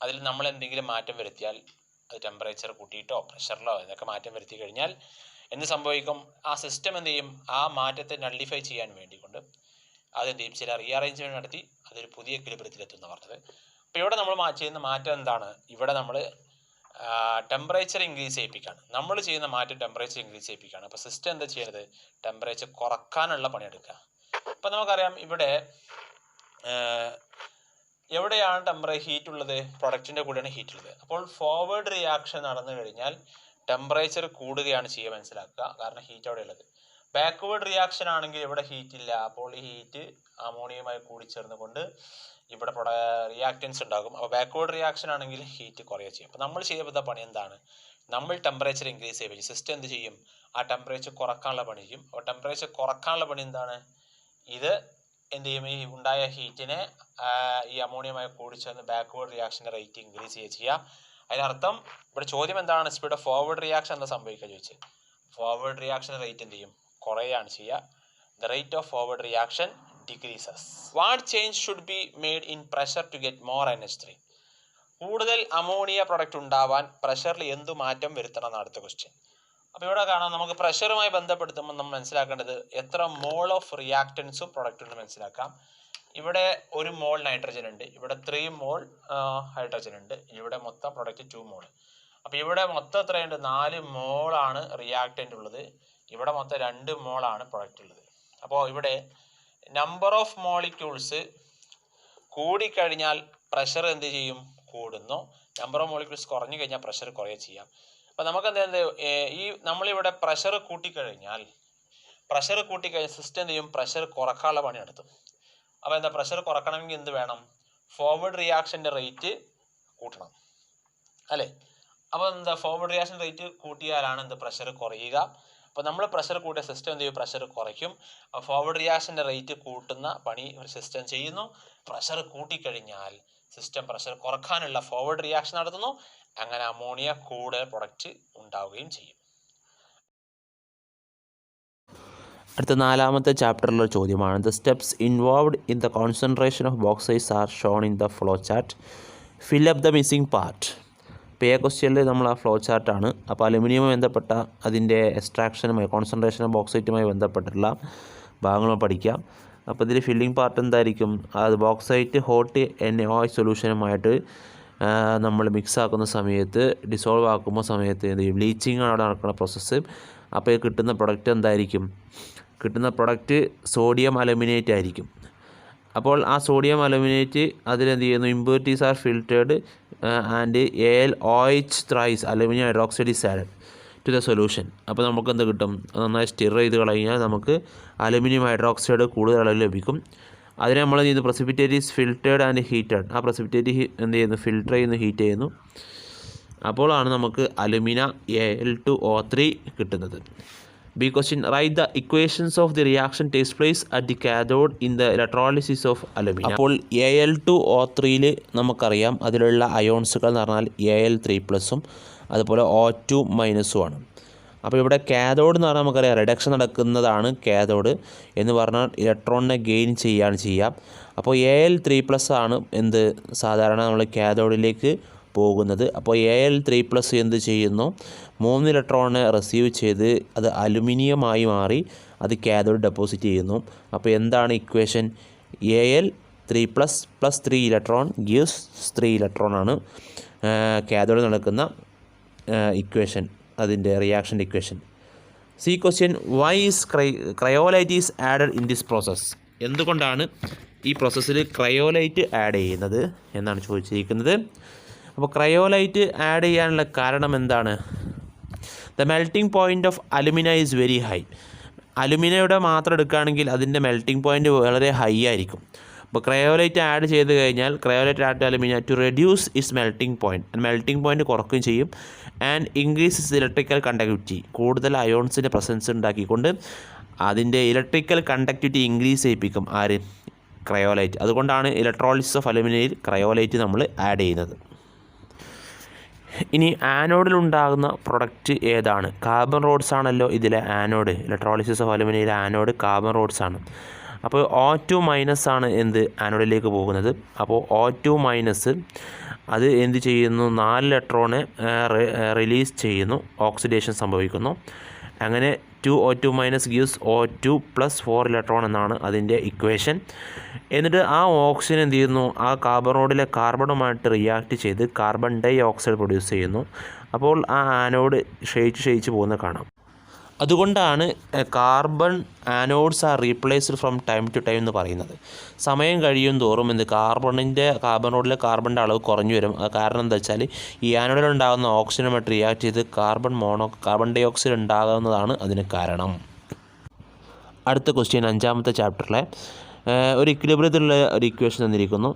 അതിൽ നമ്മൾ എന്തെങ്കിലും മാറ്റം വരുത്തിയാൽ, അത് ടെമ്പറേച്ചർ കൂട്ടിയിട്ടോ പ്രഷറിലോ ഇതൊക്കെ മാറ്റം വരുത്തി കഴിഞ്ഞാൽ എന്ത് സംഭവിക്കും? ആ സിസ്റ്റം എന്ത് ചെയ്യും? ആ മാറ്റത്തെ നള്ളിഫൈ ചെയ്യാൻ വേണ്ടിക്കൊണ്ട് അതെന്ത് ചെയ്യും? ചില റീഅറേഞ്ച്മെൻറ്റ് നടത്തി അതൊരു പുതിയ ഇക്വിലിബ്രിയത്തിലെത്തുന്ന പറഞ്ഞത്. അപ്പോൾ ഇവിടെ നമ്മൾ ചെയ്യുന്ന മാറ്റം എന്താണ്? ഇവിടെ നമ്മൾ ടെമ്പറേച്ചർ ഇൻക്രീസ് ചെയ്യിപ്പിക്കുകയാണ്. നമ്മൾ ചെയ്യുന്ന മാറ്റം ടെമ്പറേച്ചർ ഇൻക്രീസ് ചെയ്യിപ്പിക്കുകയാണ്. അപ്പോൾ സിസ്റ്റം എന്താ ചെയ്യുന്നത്? ടെമ്പറേച്ചർ കുറക്കാനുള്ള പണിയെടുക്കുക. അപ്പോൾ നമുക്കറിയാം, ഇവിടെ എവിടെയാണ് ഹീറ്റ് ഉള്ളത്? പ്രൊഡക്റ്റിൻ്റെ കൂടെയാണ് ഹീറ്റ് ഉള്ളത്. അപ്പോൾ ഫോർവേഡ് റിയാക്ഷൻ നടന്നു കഴിഞ്ഞാൽ ടെമ്പറേച്ചർ കൂടുകയാണ് ചെയ്യുക, മനസ്സിലാക്കുക. കാരണം ഹീറ്റ് അവിടെ ഉള്ളത്. ബാക്ക്വേർഡ് റിയാക്ഷൻ ആണെങ്കിൽ ഇവിടെ ഹീറ്റ് ഇല്ല. അപ്പോൾ ഈ ഹീറ്റ് അമോണിയയുമായി കൂടിച്ചേർന്നുകൊണ്ട് ഇവിടെ റിയാക്റ്റൻസ് ഉണ്ടാകും. അപ്പോൾ ബാക്ക്വേർഡ് റിയാക്ഷൻ ആണെങ്കിൽ ഹീറ്റ് കുറയുക ചെയ്യും. അപ്പോൾ നമ്മൾ ചെയ്ത പണി എന്താണ്? നമ്മൾ ടെമ്പറേച്ചർ ഇൻക്രീസ് ചെയ്യും. സിസ്റ്റം എന്ത് ചെയ്യും? ആ ടെമ്പറേച്ചർ കുറക്കാനുള്ള പണി ചെയ്യും. അപ്പോൾ ടെമ്പറേച്ചർ കുറക്കാനുള്ള പണി എന്താണ്? ഇത് എന്ത് ചെയ്യും? ഈ ഉണ്ടായ ഹീറ്റിനെ ഈ അമോണിയമായി കൂടിച്ചേർന്ന് ബാക്ക്വേർഡ് റിയാക്ഷൻ്റെ റേറ്റ് ഇൻക്രീസ് ചെയ്യുക. അതിനർത്ഥം ഇവിടെ ചോദ്യം എന്താണ്? സ്പീഡ് ഓഫ് ഫോർവേഡ് റിയാക്ഷൻ എന്താ സംഭവിക്കുക ചോദിച്ച്. ഫോർവേഡ് റിയാക്ഷൻ റേറ്റ് എന്ത് ചെയ്യും? കുറയുകയാണ് ചെയ്യുക. The rate of forward reaction decreases. What change should be made in pressure to get more NH3? കൂടുതൽ അമോണിയ പ്രൊഡക്റ്റ് ഉണ്ടാവാൻ പ്രഷറിൽ എന്തു മാറ്റം വരുത്തണം എന്നാണ് അടുത്ത ക്വസ്റ്റ്യൻ. അപ്പോൾ ഇവിടെ കാണാം, നമുക്ക് പ്രഷറുമായി ബന്ധപ്പെടുത്തുമ്പോൾ നമ്മൾ മനസ്സിലാക്കേണ്ടത് എത്ര മോൾ ഓഫ് റിയാക്റ്റൻസും പ്രൊഡക്റ്റ് ഉണ്ടെന്ന് മനസ്സിലാക്കാം. ഇവിടെ 1 മോൾ നൈട്രജൻ ഉണ്ട്, ഇവിടെ 3 മോൾ ഹൈഡ്രജൻ ഉണ്ട്, ഇവിടെ മൊത്തം പ്രൊഡക്റ്റ് 2 മോൾ. അപ്പോൾ ഇവിടെ മൊത്തം എത്രയുണ്ട്? 4 മോളാണ് റിയാക്റ്റൻ്റ് ഉള്ളത്, ഇവിടെ മൊത്തം 2 മോളാണ് പ്രൊഡക്റ്റ് ഉള്ളത്. അപ്പോൾ ഇവിടെ നമ്പർ ഓഫ് മോളിക്യൂൾസ് കൂടിക്കഴിഞ്ഞാൽ പ്രഷർ എന്ത് ചെയ്യും? കൂടുന്നു. നമ്പർ ഓഫ് മോളിക്യൂൾസ് കുറഞ്ഞു കഴിഞ്ഞാൽ പ്രഷർ കുറയുക ചെയ്യാം. അപ്പോൾ നമുക്ക് എന്ത് ഈ നമ്മളിവിടെ പ്രഷർ കൂട്ടിക്കഴിഞ്ഞാൽ സിസ്റ്റം എന്ത് ചെയ്യും? പ്രഷർ കുറക്കാനുള്ള പണി നടത്തും. അപ്പോൾ എന്താ? പ്രഷർ കുറക്കണമെങ്കിൽ എന്ത് വേണം? ഫോർവേഡ് റിയാക്ഷൻ്റെ റേറ്റ് കൂട്ടണം, അല്ലേ? അപ്പോൾ എന്താ? ഫോർവേഡ് റിയാക്ഷൻ റേറ്റ് കൂട്ടിയാലാണ് എന്ത്? പ്രഷർ കുറയുക. അപ്പോൾ നമ്മൾ പ്രഷർ കൂട്ടിയ സിസ്റ്റം എന്ത് ചെയ്യും? പ്രഷർ കുറയ്ക്കും. ഫോർവേഡ് റിയാക്ഷൻ്റെ റേറ്റ് കൂട്ടുന്ന പണി ഒരു സിസ്റ്റം ചെയ്യുന്നു. പ്രഷർ കൂട്ടിക്കഴിഞ്ഞാൽ സിസ്റ്റം പ്രഷർ കുറക്കാനുള്ള ഫോർവേഡ് റിയാക്ഷൻ നടത്തുന്നു. അങ്ങനെ അമോണിയ കൂടുതൽ പ്രൊഡക്റ്റ് ഉണ്ടാവുകയും ചെയ്യും. അടുത്ത 4ാമത്തെ ചാപ്റ്ററിലുള്ള ചോദ്യമാണ്. The steps involved in the concentration of bauxites are shown in the flow chart. Fill up the missing part. ഇപ്പോൾ ക്വസ്റ്റ്യനിൽ നമ്മൾ ആ ഫ്ലോ ചാർട്ടാണ്. അപ്പോൾ അലുമിനിയവുമായി ബന്ധപ്പെട്ട അതിൻ്റെ എക്സ്ട്രാക്ഷനുമായി കോൺസെൻട്രേഷൻ ഓഫ് ബോക്സൈറ്റുമായി ബന്ധപ്പെട്ടിട്ടുള്ള ഭാഗങ്ങൾ പഠിക്കാം. അപ്പോൾ ഇതിൽ ഫില്ലിംഗ് പാർട്ട് എന്തായിരിക്കും? അത് ബോക്സൈറ്റ് ഹോട്ട് NaOH സൊല്യൂഷനുമായിട്ട് നമ്മൾ മിക്സ് ആക്കുന്ന സമയത്ത്, ഡിസോൾവ് ആക്കുമ്പോൾ സമയത്ത് എന്ത് ചെയ്യും? ബ്ലീച്ചിങ് ആണ് അവിടെ നടക്കുന്ന പ്രോസസ്സ്. അപ്പോൾ കിട്ടുന്ന പ്രൊഡക്റ്റ് എന്തായിരിക്കും? കിട്ടുന്ന പ്രൊഡക്റ്റ് സോഡിയം അലുമിനേറ്റ് ആയിരിക്കും. അപ്പോൾ ആ സോഡിയം അലുമിനേറ്റ് അതിലെന്ത് ചെയ്യുന്നു? Impurities are filtered and AlOH thrice aluminium hydroxide is added to the solution. അപ്പോൾ നമുക്ക് എന്ത് കിട്ടും? നന്നായി സ്റ്റിർ ചെയ്ത് കഴിഞ്ഞാൽ നമുക്ക് അലുമിനിയം ഹൈഡ്രോക്സൈഡ് കൂടുതൽ അളവിൽ ലഭിക്കും. അതിനെ നമ്മൾ എന്ത് ചെയ്യുന്നു? Precipitate is filtered and heated. ആ പ്രസിപ്പിറ്റേറ്റ് എന്ത് ചെയ്യുന്നു? ഫിൽറ്റർ ചെയ്യുന്നു, ഹീറ്റ് ചെയ്യുന്നു. അപ്പോഴാണ് നമുക്ക് അലുമിന Al2O3 കിട്ടുന്നത്. B question, write the equations of the reaction takes place at the cathode in the electrolysis of aluminum. അപ്പോൾ Al2O3 നമുക്കറിയാം അതിലുള്ള അയോൺസുകൾ എന്ന് പറഞ്ഞാൽ Al3+ഉം അതുപോലെ O2 മൈനസുമാണ്. അപ്പോൾ ഇവിടെ കാഥോഡ് എന്ന് പറഞ്ഞാൽ നമുക്കറിയാം റിഡക്ഷൻ നടക്കുന്നതാണ് കാഥോഡ് എന്ന് പറഞ്ഞാൽ ഇലക്ട്രോണിനെ ഗെയിൻ ചെയ്യുകയാണ് ചെയ്യുക. അപ്പോൾ Al3+ ആണ് എന്ത് സാധാരണ നമ്മൾ കാഥോഡിലേക്ക് പോകുന്നത്. അപ്പോൾ Al3+ എന്ത് ചെയ്യുന്നു, 3 ഇലക്ട്രോണിനെ റിസീവ് ചെയ്ത് അത് അലുമിനിയമായി മാറി അത് കാഥോഡ് ഡെപ്പോസിറ്റ് ചെയ്യുന്നു. അപ്പോൾ എന്താണ് equation? Al3+ + 3 electron gives 3 electron ആണ് കാഥോഡ് നടക്കുന്ന ഇക്വേഷൻ, അതിൻ്റെ റിയാക്ഷൻ്റെ equation. C question, why is cryolite is added in this process? എന്തുകൊണ്ടാണ് ഈ പ്രോസസ്സിൽ ക്രയോലൈറ്റ് ആഡ് ചെയ്യുന്നത് എന്നാണ് ചോദിച്ചിരിക്കുന്നത്. അപ്പോൾ ക്രയോലൈറ്റ് ആഡ് ചെയ്യാനുള്ള കാരണം എന്താണ്? The melting point of alumina is very high. അലുമിനയുടെ മാത്രം എടുക്കുകയാണെങ്കിൽ അതിൻ്റെ മെൽറ്റിംഗ് പോയിൻ്റ് വളരെ ഹൈ ആയിരിക്കും. അപ്പോൾ ക്രയോലൈറ്റ് ആഡ് ചെയ്ത് കഴിഞ്ഞാൽ cryolite add alumina to reduce its melting point കുറയ്ക്കുകയും ചെയ്യും. ആൻഡ് ഇൻക്രീസസ് ഇലക്ട്രിക്കൽ കണ്ടക്ടിവിറ്റി, കൂടുതൽ അയോൺസിൻ്റെ പ്രസൻസ് ഉണ്ടാക്കിക്കൊണ്ട് അതിൻ്റെ ഇലക്ട്രിക്കൽ കണ്ടക്ടിവിറ്റി ഇൻക്രീസ് ചെയ്യിപ്പിക്കും ആര്? ക്രയോലൈറ്റ്. അതുകൊണ്ടാണ് ഇലക്ട്രോളിസിസ് ഓഫ് അലുമിനയിൽ ക്രയോലൈറ്റ് നമ്മൾ ആഡ് ചെയ്യുന്നത്. ഇനി ആനോഡിലുണ്ടാകുന്ന പ്രൊഡക്റ്റ് ഏതാണ്? കാർബൺ റോഡ്സ് ആണല്ലോ ഇതിലെ ആനോഡ്. ഇലക്ട്രോളിസിസ് ഓഫ് അലുമിനിയിലെ ആനോഡ് കാർബൺ റോഡ്സ് ആണ്. അപ്പോൾ O2- ആണ് എന്ത് ആനോഡിലേക്ക് പോകുന്നത്. അപ്പോൾ O2- അത് എന്ത് ചെയ്യുന്നു, 4 ഇലക്ട്രോണെ റിലീസ് ചെയ്യുന്നു, ഓക്സിഡേഷൻ സംഭവിക്കുന്നു. അങ്ങനെ 2O2- ഗീവ്സ് O2 + 4 ഇലക്ട്രോൺ എന്നാണ് അതിൻ്റെ ഇക്വേഷൻ. എന്നിട്ട് ആ ഓക്സിജൻ എന്ത് ചെയ്യുന്നു, ആ കാർബൺ റോഡിലെ കാർബണുമായിട്ട് റിയാക്ട് ചെയ്ത് കാർബൺ ഡൈ ഓക്സൈഡ് പ്രൊഡ്യൂസ് ചെയ്യുന്നു. അപ്പോൾ ആ ആനോഡ് ക്ഷയിച്ച് പോകുന്നത് കാണാം. അതുകൊണ്ടാണ് carbon anodes are replaced from time to time എന്ന് പറയുന്നത്. സമയം കഴിയും തോറും കാർബൺ റോഡിലെ കാർബണിൻ്റെ അളവ് കുറഞ്ഞു വരും. കാരണം എന്താ വെച്ചാൽ ഈ ആനോഡിലുണ്ടാകുന്ന ഓക്സിജനുമായിട്ട് റിയാക്ട് ചെയ്ത് കാർബൺ ഡൈ ഓക്സൈഡ് ഉണ്ടാകുന്നതാണ് അതിന് കാരണം. അടുത്ത ക്വസ്റ്റ്യൻ 5ാമത്തെ ചാപ്റ്ററിലെ ഒരു ഇക്വിലിബ്രിയത്തിലുള്ള ഒരു ഇക്വേഷൻ തന്നിരിക്കുന്നു.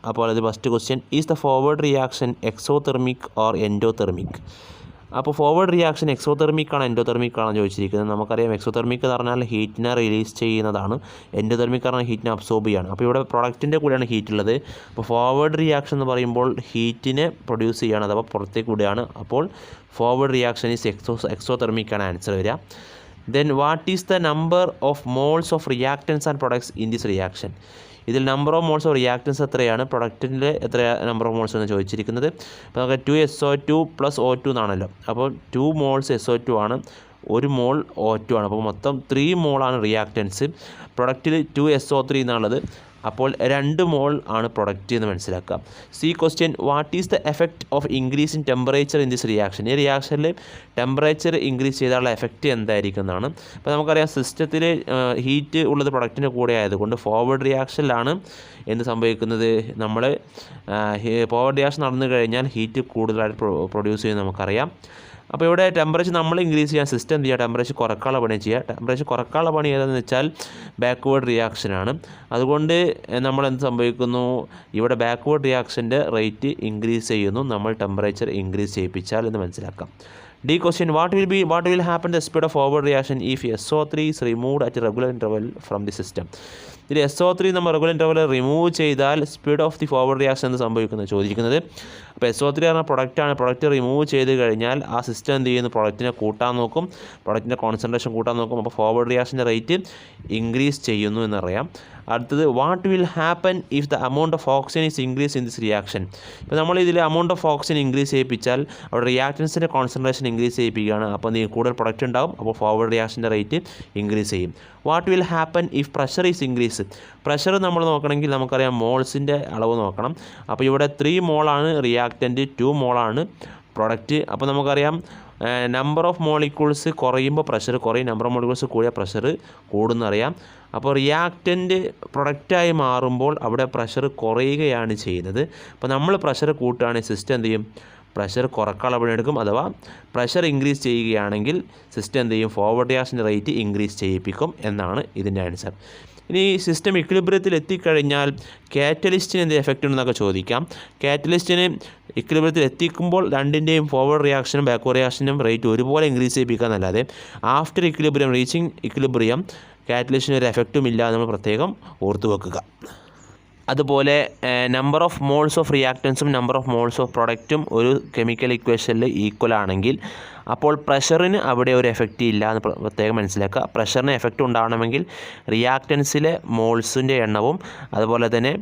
അപ്പോൾ അത് first question, is the forward reaction exothermic or endothermic? അപ്പോൾ ഫോർവേഡ് റിയാക്ഷൻ എക്സോതെർമിക് ആണോ എൻഡോതെർമിക് ആണോ ചോദിച്ചിരിക്കുന്നത്. നമുക്കറിയാം എക്സോതെർമിക് എന്ന് പറഞ്ഞാൽ ഹീറ്റിനെ റിലീസ് ചെയ്യുന്നതാണ്, എൻഡോതെർമിക് പറഞ്ഞാൽ ഹീറ്റിനെ അബ്സോർബ് ചെയ്യാണ്. അപ്പോൾ ഇവിടെ പ്രൊഡക്റ്റിൻ്റെ കൂടെയാണ് ഹീറ്റ് ഉള്ളത്. അപ്പോൾ ഫോർവേഡ് റിയാക്ഷൻ എന്ന് പറയുമ്പോൾ ഹീറ്റിനെ പ്രൊഡ്യൂസ് ചെയ്യുകയാണ്, അഥവാ പുറത്തേക്ക് വിടുകയാണ്. അപ്പോൾ ഫോർവേഡ് റിയാക്ഷൻ ഈസ് എക്സോതെർമിക് ആണ് ആൻസർ വരിക. Then what is the number of moles of reactants and products in this reaction? ഇതിൽ number of moles of reactants എത്രയാണ്, പ്രൊഡക്റ്റിൻ്റെ എത്ര നമ്പർ ഓഫ് മോൾസ് എന്ന് ചോദിച്ചിരിക്കുന്നത്. അപ്പോൾ നമുക്ക് 2SO2 + O2 എന്നാണല്ലോ. അപ്പോൾ 2 മോൾസ് SO2 ആണ്, 1 മോൾ O2 ആണ്. അപ്പോൾ മൊത്തം 3 മോളാണ് റിയാക്റ്റൻസ്. പ്രൊഡക്റ്റിൽ 2SO3 എന്നുള്ളത്. അപ്പോൾ 2 മോൾ ആണ് പ്രൊഡക്റ്റ് എന്ന് മനസ്സിലാക്കാം. C question, what is the effect of increase in temperature in this reaction? ഈ റിയാക്ഷനിൽ ടെമ്പറേച്ചർ ഇൻക്രീസ് ചെയ്താലുള്ള എഫക്റ്റ് എന്തായിരിക്കും എന്നാണ്. അപ്പോൾ നമുക്കറിയാം സിസ്റ്റത്തിൽ ഹീറ്റ് ഉള്ളത് പ്രൊഡക്റ്റിൻ്റെ കൂടെ ആയതുകൊണ്ട് ഫോർവേഡ് റിയാക്ഷനിലാണ് എന്ത് സംഭവിക്കുന്നത്, നമ്മൾ ഫോർവേഡ് റിയാക്ഷൻ നടന്നു കഴിഞ്ഞാൽ ഹീറ്റ് കൂടുതലായിട്ട് പ്രൊഡ്യൂസ് ചെയ്യുന്നത് നമുക്കറിയാം. അപ്പോൾ ഇവിടെ ടെമ്പറേച്ചർ നമ്മൾ ഇൻക്രീസ് ചെയ്യാൻ സിസ്റ്റം എന്ത് ചെയ്യുക, ടെമ്പറേച്ചർ കുറക്കാനുള്ള പണി ചെയ്യുക. ടെമ്പറേച്ചർ കുറക്കാനുള്ള പണി ഏതെന്ന് വെച്ചാൽ ബാക്ക്വേർഡ് റിയാക്ഷനാണ്. അതുകൊണ്ട് നമ്മൾ എന്ത് സംഭവിക്കുന്നു, ഇവിടെ ബാക്ക്വേർഡ് റിയാക്ഷൻ്റെ റേറ്റ് ഇൻക്രീസ് ചെയ്യുന്നു നമ്മൾ ടെമ്പറേച്ചർ ഇൻക്രീസ് ചെയ്യിപ്പിച്ചാൽ എന്ന് മനസ്സിലാക്കാം. D question, what will happen the speed of forward reaction if SO3 is removed at regular interval from the system? ഇതിൽ SO3 നമ്മൾ റെഗുലർ ഇൻ്റർവൽ റിമൂവ് ചെയ്താൽ speed of the forward reaction എന്ന് സംഭവിക്കുന്നത് ചോദിക്കുന്നത്. അപ്പോൾ SO3 പറഞ്ഞ പ്രൊഡക്റ്റാണ്, പ്രൊഡക്റ്റ് റിമൂവ് ചെയ്ത് കഴിഞ്ഞാൽ ആ സിസ്റ്റം എന്ത് ചെയ്യുന്നു, പ്രൊഡക്റ്റിനെ കൂട്ടാൻ നോക്കും, പ്രൊഡക്റ്റിൻ്റെ കോൺസെൻട്രേഷൻ കൂട്ടാൻ നോക്കും. അപ്പോൾ ഫോർവേഡ് റിയാക്ഷൻ്റെ റേറ്റ് ഇൻക്രീസ് ചെയ്യുന്നു എന്നറിയാം. അടുത്തത്, what will happen if the amount of oxygen is increase in this reaction? ഇപ്പോൾ നമ്മൾ ഇതിൽ അമൗണ്ട് ഓഫ് ഓക്സിജൻ ഇൻക്രീസ് ചെയ്യിപ്പിച്ചാൽ അവിടെ റിയാക്റ്റൻസിൻ്റെ കോൺസെൻട്രേഷൻ ഇൻക്രീസ് ചെയ്യിപ്പിക്കുകയാണ്. അപ്പോൾ കൂടുതൽ പ്രൊഡക്റ്റ് ഉണ്ടാകും, അപ്പോൾ ഫോർവേഡ് റിയാക്ഷൻ്റെ റേറ്റ് ഇൻക്രീസ് ചെയ്യും. What will happen if pressure is increase? Pressure നമ്മൾ നോക്കണമെങ്കിൽ നമുക്കറിയാം മോൾസിൻ്റെ അളവ് നോക്കണം. അപ്പോൾ ഇവിടെ 3 മോളാണ് റിയാക്റ്റൻറ്റ്, 2 മോളാണ് പ്രൊഡക്റ്റ്. അപ്പോൾ നമുക്കറിയാം നമ്പർ ഓഫ് മോളിക്യൂൾസ് കുറയുമ്പോൾ പ്രഷർ കുറയും, നമ്പർ ഓഫ് മോളിക്യൂൾസ് കൂടിയ പ്രഷർ കൂടുന്നറിയാം. അപ്പോൾ റിയാക്റ്റൻ്റ് പ്രൊഡക്റ്റായി മാറുമ്പോൾ അവിടെ പ്രഷർ കുറയുകയാണ് ചെയ്യുന്നത്. അപ്പോൾ നമ്മൾ പ്രഷർ കൂട്ടുകയാണെങ്കിൽ സിസ്റ്റം എന്ത് ചെയ്യും, പ്രഷർ കുറക്കാനുള്ള പണിയെടുക്കും. അഥവാ പ്രഷർ ഇൻക്രീസ് ചെയ്യുകയാണെങ്കിൽ സിസ്റ്റം എന്ത് ചെയ്യും, ഫോർവേഡ് റിയാക്ഷൻ റേറ്റ് ഇൻക്രീസ് ചെയ്യിപ്പിക്കും എന്നാണ് ഇതിൻ്റെ ആൻസർ. ഇനി സിസ്റ്റം ഇക്വിലിബ്രിയത്തിൽ എത്തിക്കഴിഞ്ഞാൽ കാറ്റലിസ്റ്റിന് എന്ത് എഫക്റ്റ് ഉണ്ടെന്നൊക്കെ ചോദിക്കാം. കാറ്റലിസ്റ്റിന് ഇക്വിലിബ്രിയത്തിൽ എത്തിക്കുമ്പോൾ രണ്ടിൻ്റെയും ഫോർവേഡ് റിയാക്ഷനും ബാക്ക്വേർഡ് റിയാക്ഷനും റേറ്റ് ഒരുപോലെ ഇൻക്രീസ് ചെയ്യിപ്പിക്കാന്നല്ലാതെ ആഫ്റ്റർ ഇക്വിലിബ്രിയം റീച്ചിങ് ഇക്വിലിബ്രിയം കാറ്റലിസ്റ്റിന് ഒരു എഫക്റ്റും ഇല്ല എന്ന് നമ്മൾ പ്രത്യേകം ഓർത്തു വെക്കുക. അതുപോലെ നമ്പർ ഓഫ് മോൾസ് ഓഫ് റിയാക്റ്റൻസും നമ്പർ ഓഫ് മോൾസ് ഓഫ് പ്രൊഡക്റ്റും ഒരു കെമിക്കൽ ഇക്വേഷനിൽ ഈക്വൽ ആണെങ്കിൽ അപ്പോൾ പ്രഷറിന് അവിടെ ഒരു എഫക്റ്റ് ഇല്ല എന്ന് പ്രത്യേകം മനസ്സിലാക്കുക. പ്രഷറിന് എഫക്റ്റ് ഉണ്ടാവണമെങ്കിൽ റിയാക്റ്റൻസിലെ മോൾസിൻ്റെ എണ്ണവും അതുപോലെ തന്നെ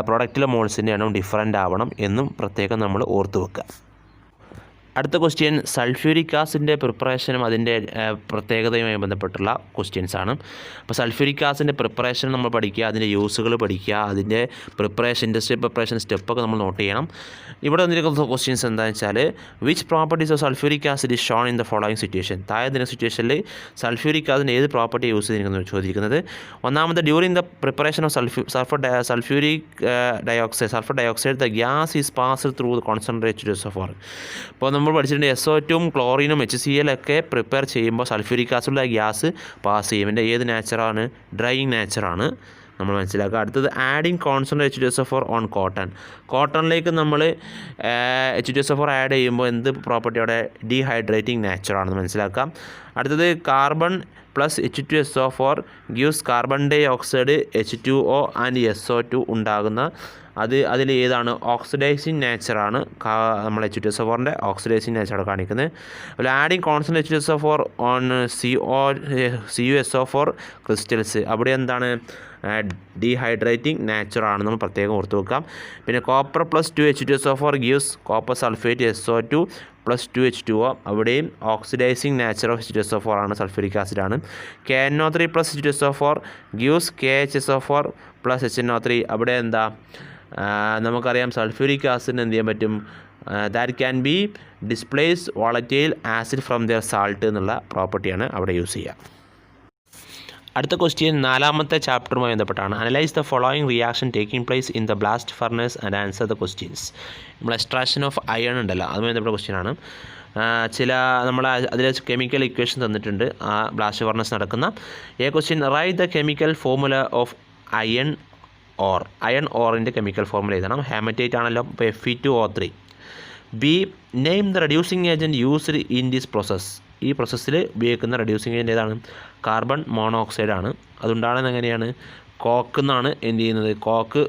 പ്രൊഡക്റ്റിലെ മോൾസിൻ്റെ എണ്ണവും ഡിഫറൻ്റ് ആവണം എന്നും പ്രത്യേകം നമ്മൾ ഓർത്തു വെക്കുക. അടുത്ത ക്വസ്റ്റ്യൻ സൾഫ്യൂരിക് ആസിഡിൻ്റെ പ്രിപ്പറേഷനും അതിൻ്റെ പ്രത്യേകതയുമായി ബന്ധപ്പെട്ടുള്ള ക്വസ്റ്റ്യൻസ് ആണ്. അപ്പോൾ സൾഫ്യൂരിക് ആസിഡിൻ്റെ പ്രിപ്പറേഷൻ നമ്മൾ പഠിക്കുക, അതിൻ്റെ യൂസുകൾ പഠിക്കുക, അതിൻ്റെ പ്രിപ്പറേഷൻ ഇൻഡസ്ട്രിയൽ പ്രിപ്പറേഷൻ സ്റ്റെപ്പൊക്കെ നമ്മൾ നോട്ട് ചെയ്യണം. ഇവിടെ വന്നിരിക്കുന്ന ക്വസ്റ്റ്യൻസ് എന്താണെന്ന് വെച്ചാൽ which properties of sulphuric acid is Sean in the following situation. താഴെ തരുന്ന സിറ്റുവേഷനിൽ സൾഫ്യൂരിക് ആസിഡിൻ്റെ ഏത് പ്രോപ്പർട്ടി യൂസ് ചെയ്തിരിക്കുന്നത് ചോദിക്കുന്നത്. ഒന്നാമത് during the preparation of sulphuric dioxide the gas is passed through the concentrated of water. അപ്പോൾ നമ്മൾ പഠിച്ചിട്ടുണ്ട് SO2 ക്ലോറിനും HCl ഒക്കെ പ്രിപ്പയർ ചെയ്യുമ്പോൾ സൾഫ്യൂരിക് ആസിഡുള്ള ഗ്യാസ് പാസ് ചെയ്യും. ഇതിൻ്റെ ഏത് നേച്ചറാണ്? ഡ്രൈയിങ് നേച്ചറാണ് നമ്മൾ മനസ്സിലാക്കുക. അടുത്തത് ആഡിങ് കോൺസെൻട്രേറ്റ് H2SO4 ഓൺ കോട്ടണിലേക്ക് നമ്മൾ H2SO4 ആഡ് ചെയ്യുമ്പോൾ എന്ത് പ്രോപ്പർട്ടി അവിടെ? ഡീഹൈഡ്രേറ്റിംഗ് നേച്ചറാണെന്ന് മനസ്സിലാക്കാം. അടുത്തത് carbon plus H2SO4 gives carbon dioxide H2O and SO2 ഉണ്ടാകുന്ന അതിൽ ഏതാണ്? ഓക്സിഡൈസിങ് നേച്ചറാണ് നമ്മൾ H2SO4ൻ്റെ ഓക്സിഡൈസിങ് നേച്ചറാണ് കാണിക്കുന്നത്. അതുപോലെ adding constant H2SO4 on CuSO4 crystals അവിടെ എന്താണ്? ഡീഹൈഡ്രേറ്റിംഗ് നേച്ചറാണ് നമ്മൾ പ്രത്യേകം ഓർത്ത് വെക്കാം. പിന്നെ copper plus 2 H2SO4 gives copper sulphate SO2 plus 2 H2O അവിടെയും ഓക്സിഡൈസിങ് നേച്ചർ ഓഫ് H2SO4 ആണ്, സൾഫ്യൂരിക് ആസിഡാണ്. KNO3 plus H2SO4 gives KHSO4 plus HNO3 അവിടെ എന്താ? നമുക്കറിയാം സൾഫ്യൂരിക് ആസിഡിന് എന്ത് ചെയ്യാൻ പറ്റും? That can be displace volatile acid from their salt എന്നുള്ള പ്രോപ്പർട്ടിയാണ് അവിടെ യൂസ് ചെയ്യുക. അടുത്ത ക്വസ്റ്റ്യൻ 4ാമത്തെ ചാപ്റ്ററുമായി ബന്ധപ്പെട്ടാണ്. Analyse the following reaction taking place in the blast furnace and answer the questions. നമ്മൾ എക്സ്ട്രാക്ഷൻ ഓഫ് അയൺ ഉണ്ടല്ലോ, അതുമായി ബന്ധപ്പെട്ട ക്വസ്റ്റ്യനാണ്. നമ്മൾ അതിൽ കെമിക്കൽ ഇക്വേഷൻ തന്നിട്ടുണ്ട് ആ ബ്ലാസ്റ്റ് ഫർണസ് നടക്കുന്ന. Question write the chemical formula of iron ഓറിൻ്റെ കെമിക്കൽ ഫോർമുല എഴുതണം. ഹാമറ്റേറ്റ് ആണല്ലോ, അപ്പോൾ Fe2O3. B name the reducing agent used in this process. ഈ പ്രോസസ്സിൽ ഉപയോഗിക്കുന്ന റെഡ്യൂസിങ് ഏജൻറ്റ് ഏതാണ്? കാർബൺ മോണോക്സൈഡാണ്. അതുണ്ടാകുന്നത് എങ്ങനെയാണ്? കോക്ക് എന്നാണ് എന്ത് ചെയ്യുന്നത്? കോക്ക്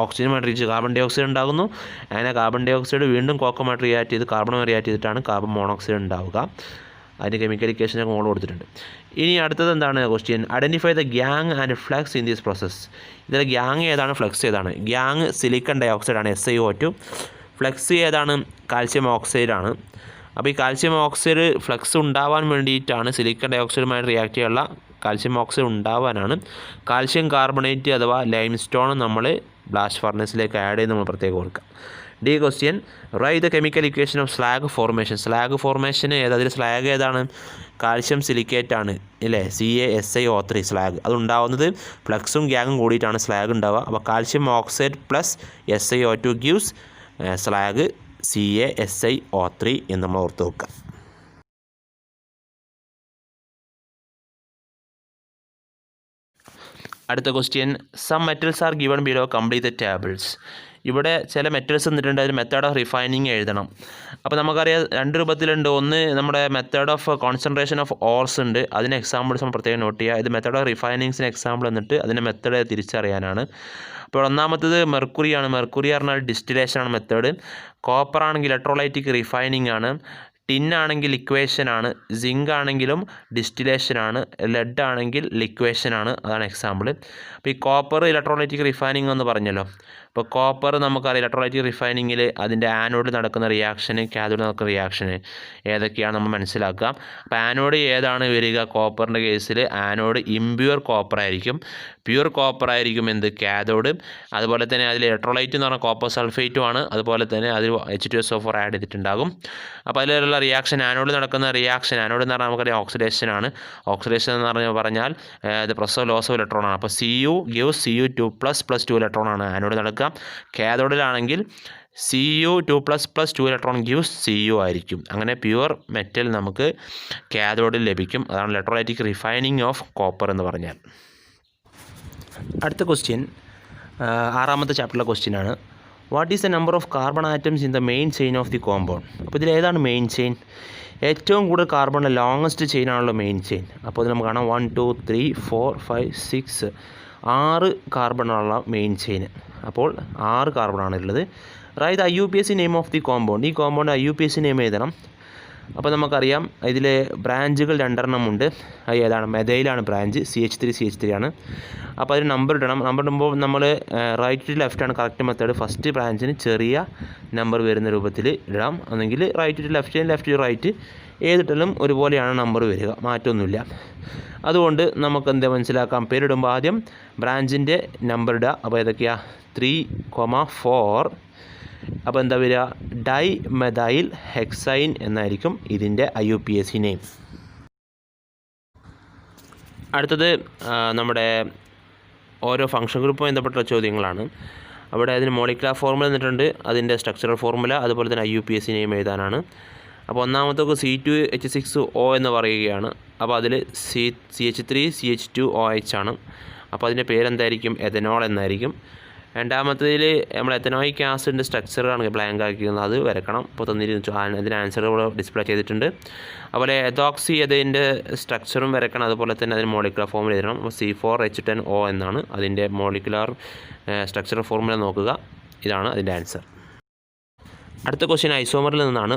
ഓക്സിജനുമായിട്ട് റിയാക്ട് കാർബൺ ഡൈ ഓക്സൈഡ് ഉണ്ടാകുന്നു. അങ്ങനെ കാർബൺ ഡൈ ഓക്സൈഡ് വീണ്ടും കോക്കുമായിട്ട് റിയാക്ട് ചെയ്ത് കാർബണുമായി റിയാക്ട് ചെയ്തിട്ടാണ് കാർബൺ മോണോക്സൈഡ് ഉണ്ടാവുക. അതിന് കെമിക്കൽ ഇക്വേഷനൊക്കെ മോൾ കൊടുത്തിട്ടുണ്ട്. ഇനി അടുത്തത് എന്താണ് question? Identify the gangue and flux in this process. ഇതിൽ ഗ്യാങ് ഏതാണ്? ഫ്ലക്സ് ഏതാണ്? Gangue silicon dioxide SiO2. Flux ഏതാണ്? കാൽസ്യം ഓക്സൈഡാണ്. അപ്പോൾ ഈ കാൽസ്യം ഓക്സൈഡ് ഫ്ലക്സ് ഉണ്ടാവാൻ വേണ്ടിയിട്ടാണ് സിലിക്കൺ ഡൈ ഓക്സൈഡുമായി റിയാക്ട് ചെയ്യാനുള്ള കാൽസ്യം ഓക്സൈഡ് ഉണ്ടാവാനാണ് കാൽസ്യം കാർബണേറ്റ് അഥവാ ലൈം സ്റ്റോൺ നമ്മൾ ബ്ലാസ്റ്റ് ഫർണസിലേക്ക് ആഡ് ചെയ്ത് നമ്മൾ പ്രത്യേകം ഓർക്കുക. D question write the chemical equation of slag formation. Slag formation അതിൽ സ്ലാഗ് ഏതാണ്? കാൽസ്യം സിലിക്കേറ്റ് ആണ് അല്ലേ, CaSiO3 സ്ലാഗ്. അതുണ്ടാവുന്നത് ഫ്ലക്സും ഗ്യാങ്ങും കൂടിയിട്ടാണ് സ്ലാഗ് ഉണ്ടാവുക. അപ്പോൾ calcium oxide plus SiO2 gives slag CaSiO3 എന്ന് നമ്മൾ ഓർത്ത് വെക്കുക. അടുത്ത question some metals are given below complete the tables. ഇവിടെ ചില മെറ്റൽസ് തന്നിട്ടുണ്ട്, അതിൽ മെത്തേഡ് ഓഫ് റിഫൈനിങ് എഴുതണം. അപ്പോൾ നമുക്കറിയാം 2 രൂപത്തിലുണ്ട്. ഒന്ന് നമ്മുടെ മെത്തേഡ് ഓഫ് കോൺസെൻട്രേഷൻ ഓഫ് ഓർസ് ഉണ്ട്, അതിന് എക്സാമ്പിൾസ് നമ്മൾ പ്രത്യേകം നോട്ട് ചെയ്യുക. ഇത് മെത്തേഡ് ഓഫ് റിഫൈനിങ്സിന് എക്സാമ്പിൾ എന്നിട്ട് അതിൻ്റെ മെത്തേഡ് തിരിച്ചറിയാനാണ്. അപ്പോൾ ഒന്നാമത്തത് മെർക്കുറിയാണ്. മെർക്കുറി പറഞ്ഞാൽ ഡിസ്റ്റിലേഷനാണ് മെത്തേഡ്. കോപ്പർ ആണെങ്കിൽ ഇലക്ട്രോലൈറ്റിക് റിഫൈനിങ് ആണ്. ടിൻ ആണെങ്കിൽ ലിക്വേഷനാണ്. സിങ്ക് ആണെങ്കിലും ഡിസ്റ്റിലേഷനാണ്. ലെഡ് ആണെങ്കിൽ ലിക്വേഷനാണ്. അതാണ് എക്സാമ്പിൾ. അപ്പോൾ ഈ കോപ്പർ ഇലക്ട്രോലൈറ്റിക് റിഫൈനിങ് എന്ന് പറഞ്ഞല്ലോ. ഇപ്പോൾ കോപ്പർ നമുക്കറിയാം ഇലക്ട്രോലൈറ്റിക് റിഫൈനിങ്ങിൽ അതിൻ്റെ ആനോഡിൽ നടക്കുന്ന റിയാക്ഷന് കാഥോഡിൽ നടക്കുന്ന റിയാക്ഷന് ഏതൊക്കെയാണ് നമ്മൾ മനസ്സിലാക്കുക. അപ്പോൾ ആനോഡ് ഏതാണ് വരിക? കോപ്പറിൻ്റെ കേസിൽ ആനോഡ് ഇംപ്യൂർ കോപ്പർ ആയിരിക്കും. പ്യൂർ കോപ്പർ ആയിരിക്കും എന്ത്? കാഥോഡ്. അതുപോലെ തന്നെ അതിൽ ഇലക്ട്രോലൈറ്റ് എന്ന് പറഞ്ഞാൽ കോപ്പർ സൾഫേറ്റും ആണ്. അതുപോലെ തന്നെ അതിൽ H2SO4 ആഡ് ചെയ്തിട്ടുണ്ടാകും. അപ്പോൾ അതിലുള്ള റിയാക്ഷൻ ആനോഡിൽ നടക്കുന്ന റിയാക്ഷൻ, ആനോഡ് എന്ന് പറഞ്ഞാൽ നമുക്കറിയാം ഓക്സിഡേഷൻ ആണ്. ഓക്സിഡേഷൻ എന്ന് പറഞ്ഞാൽ ഇത് പ്രസവ് ലോസ് ഓഫ് ഇലക്ട്രോൺ ആണ്. അപ്പോൾ Cu ഗിവ്സ് Cu2 + 2 ഇലക്ട്രോൺ ആണ് ആനോഡ് നടക്കുക. കാഥോഡിലാണെങ്കിൽ Cu2 + 2 ഇലക്ട്രോൺ ഗിവ്സ് Cu ആയിരിക്കും. അങ്ങനെ പ്യുവർ മെറ്റൽ നമുക്ക് കാഥോഡിൽ ലഭിക്കും. അതാണ് ഇലക്ട്രോലൈറ്റിക് റിഫൈനിങ് ഓഫ് കോപ്പർ എന്ന് പറഞ്ഞാൽ. അടുത്ത ക്വസ്റ്റ്യൻ ആറാമത്തെ ചാപ്റ്ററിലെ ക്വസ്റ്റ്യൻ ആണ്. What is the number of carbon atoms in the main chain of the compound? അപ്പോൾ ഇതിൽ ഏതാണ് മെയിൻ ചെയിൻ? ഏറ്റവും കൂടുതൽ കാർബണിലെ ലോങ്ങസ്റ്റ് ചെയിൻ ആണല്ലോ മെയിൻ ചെയിൻ. അപ്പോൾ ഇത് നമുക്ക് കാണാം 1 2 3 4 5 6 6 കാർബണുള്ള മെയിൻ ചെയിൻ. അപ്പോൾ 6 കാർബണാണ് ഉള്ളത്. Write IUPAC name of the compound. ഈ കോമ്പൗണ്ട് IUPAC നെയിം എഴുതണം. അപ്പോൾ നമുക്കറിയാം ഇതിൽ ബ്രാഞ്ചുകൾ 2 ഉണ്ട്. അത് ഏതാണ്? മെഥൈലാണ് ബ്രാഞ്ച്, CH3 ആണ്. അപ്പോൾ അതിന് നമ്പർ ഇടണം. നമ്പർ ഇടുമ്പോൾ നമ്മൾ റൈറ്റ് ടു ലെഫ്റ്റ് ആണ് കറക്റ്റ് മെത്തേഡ്. ഫസ്റ്റ് ബ്രാഞ്ചിന് ചെറിയ നമ്പർ വരുന്ന രൂപത്തിൽ ഇടാം. അല്ലെങ്കിൽ right to left, left to right ഏതിട്ടാലും ഒരുപോലെയാണ് നമ്പർ വരിക, മാറ്റമൊന്നുമില്ല. അതുകൊണ്ട് നമുക്ക് എന്താ മനസ്സിലാക്കാം, പേരിടുമ്പോൾ ആദ്യം ബ്രാഞ്ചിൻ്റെ നമ്പർ ഇടുക. അപ്പോൾ ഏതൊക്കെയാണ്? 3,4. അപ്പോൾ എന്താ വരിക? ഡൈ മെഥൈൽ ഹെക്സൈൻ എന്നായിരിക്കും ഇതിൻ്റെ IUPAC നെയിം. അടുത്തത് നമ്മുടെ ഓരോ ഫംഗ്ഷൻ ഗ്രൂപ്പുമായി ബന്ധപ്പെട്ട ചോദ്യങ്ങളാണ്. അവിടെ അതിന് മോളിക്കുലർ ഫോർമുല തന്നിട്ടുണ്ട്, അതിൻ്റെ സ്ട്രക്ചറൽ ഫോർമുല, അതുപോലെ തന്നെ IUPAC നെയിം എഴുതാനാണ്. അപ്പോൾ ഒന്നാമത്തേക്ക് C2H6O എന്ന് പറയുകയാണ്. അപ്പോൾ അതിൽ CH3CH2OH ആണ്. അപ്പോൾ അതിൻ്റെ പേരെന്തായിരിക്കും? എഥനോൾ എന്നായിരിക്കും. രണ്ടാമത്തേതിൽ നമ്മൾ എത്തനോയിക് ആസിഡിൻ്റെ സ്ട്രക്ചറാണ് ബ്ലാങ്ക് ആക്കിയിരുന്നത്, അത് വരക്കണം. ഇപ്പോൾ തന്നിരുന്നു, അതിൻ്റെ ആൻസർ ഇവിടെ ഡിസ്പ്ലേ ചെയ്തിട്ടുണ്ട്. അതുപോലെ എതോക്സി അതിൻ്റെ സ്ട്രക്ചറും വരക്കണം, അതുപോലെ തന്നെ അതിന് മോളിക്കുലർ ഫോർമുല എഴുതണം. അപ്പോൾ C4H10O എന്നാണ് അതിൻ്റെ മോളിക്കുലർ സ്ട്രക്ചറൽ ഫോർമുല നോക്കുക. ഇതാണ് അതിൻ്റെ ആൻസർ. അടുത്ത ക്വസ്റ്റ്യൻ ഐസോമറിൽ നിന്നാണ്.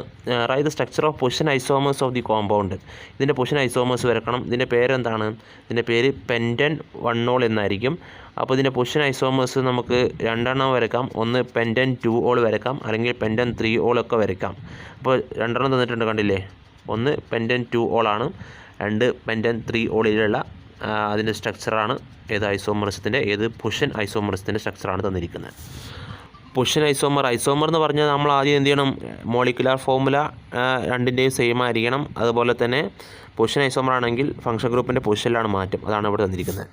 Write the structure of position isomers of the compound. ഇതിൻ്റെ പൊസിഷൻ ഐസോമേഴ്സ് വരക്കണം. ഇതിൻ്റെ പേരെന്താണ്? ഇതിൻ്റെ പേര് പെൻറ്റൻ 1ol എന്നായിരിക്കും. അപ്പോൾ ഇതിൻ്റെ പൊസിഷൻ ഐസോമേഴ്സ് നമുക്ക് 2 വരക്കാം. ഒന്ന് പെൻറ്റൻ 2ol വരക്കാം, അല്ലെങ്കിൽ പെൻറ്റൻ 3ol ഒക്കെ വരക്കാം. അപ്പോൾ 2 തന്നിട്ടുണ്ട്, കണ്ടില്ലേ? ഒന്ന് പെൻറ്റൻ 2ol ആണ്, 2 പെൻറ്റൻ 3olലുള്ള അതിൻ്റെ സ്ട്രക്ചറാണ് ഏത് ഐസോമറിസത്തിൻ്റെ, ഏത് പൊസിഷൻ ഐസോമറിസത്തിൻ്റെ സ്ട്രക്ചറാണ് തന്നിരിക്കുന്നത്. പൊസിഷൻ ഐസോമർ എന്ന് പറഞ്ഞാൽ നമ്മൾ ആദ്യം എന്ത് ചെയ്യണം? മോളിക്കുലർ ഫോർമുല രണ്ടിൻ്റെയും സെയിം ആയിരിക്കണം. അതുപോലെ തന്നെ പൊസിഷൻ ഐസോമർ ആണെങ്കിൽ ഫംഗ്ഷൻ ഗ്രൂപ്പിൻ്റെ പൊസിഷനിലാണ് മാറ്റം. അതാണ് ഇവിടെ തന്നിരിക്കുന്നത്.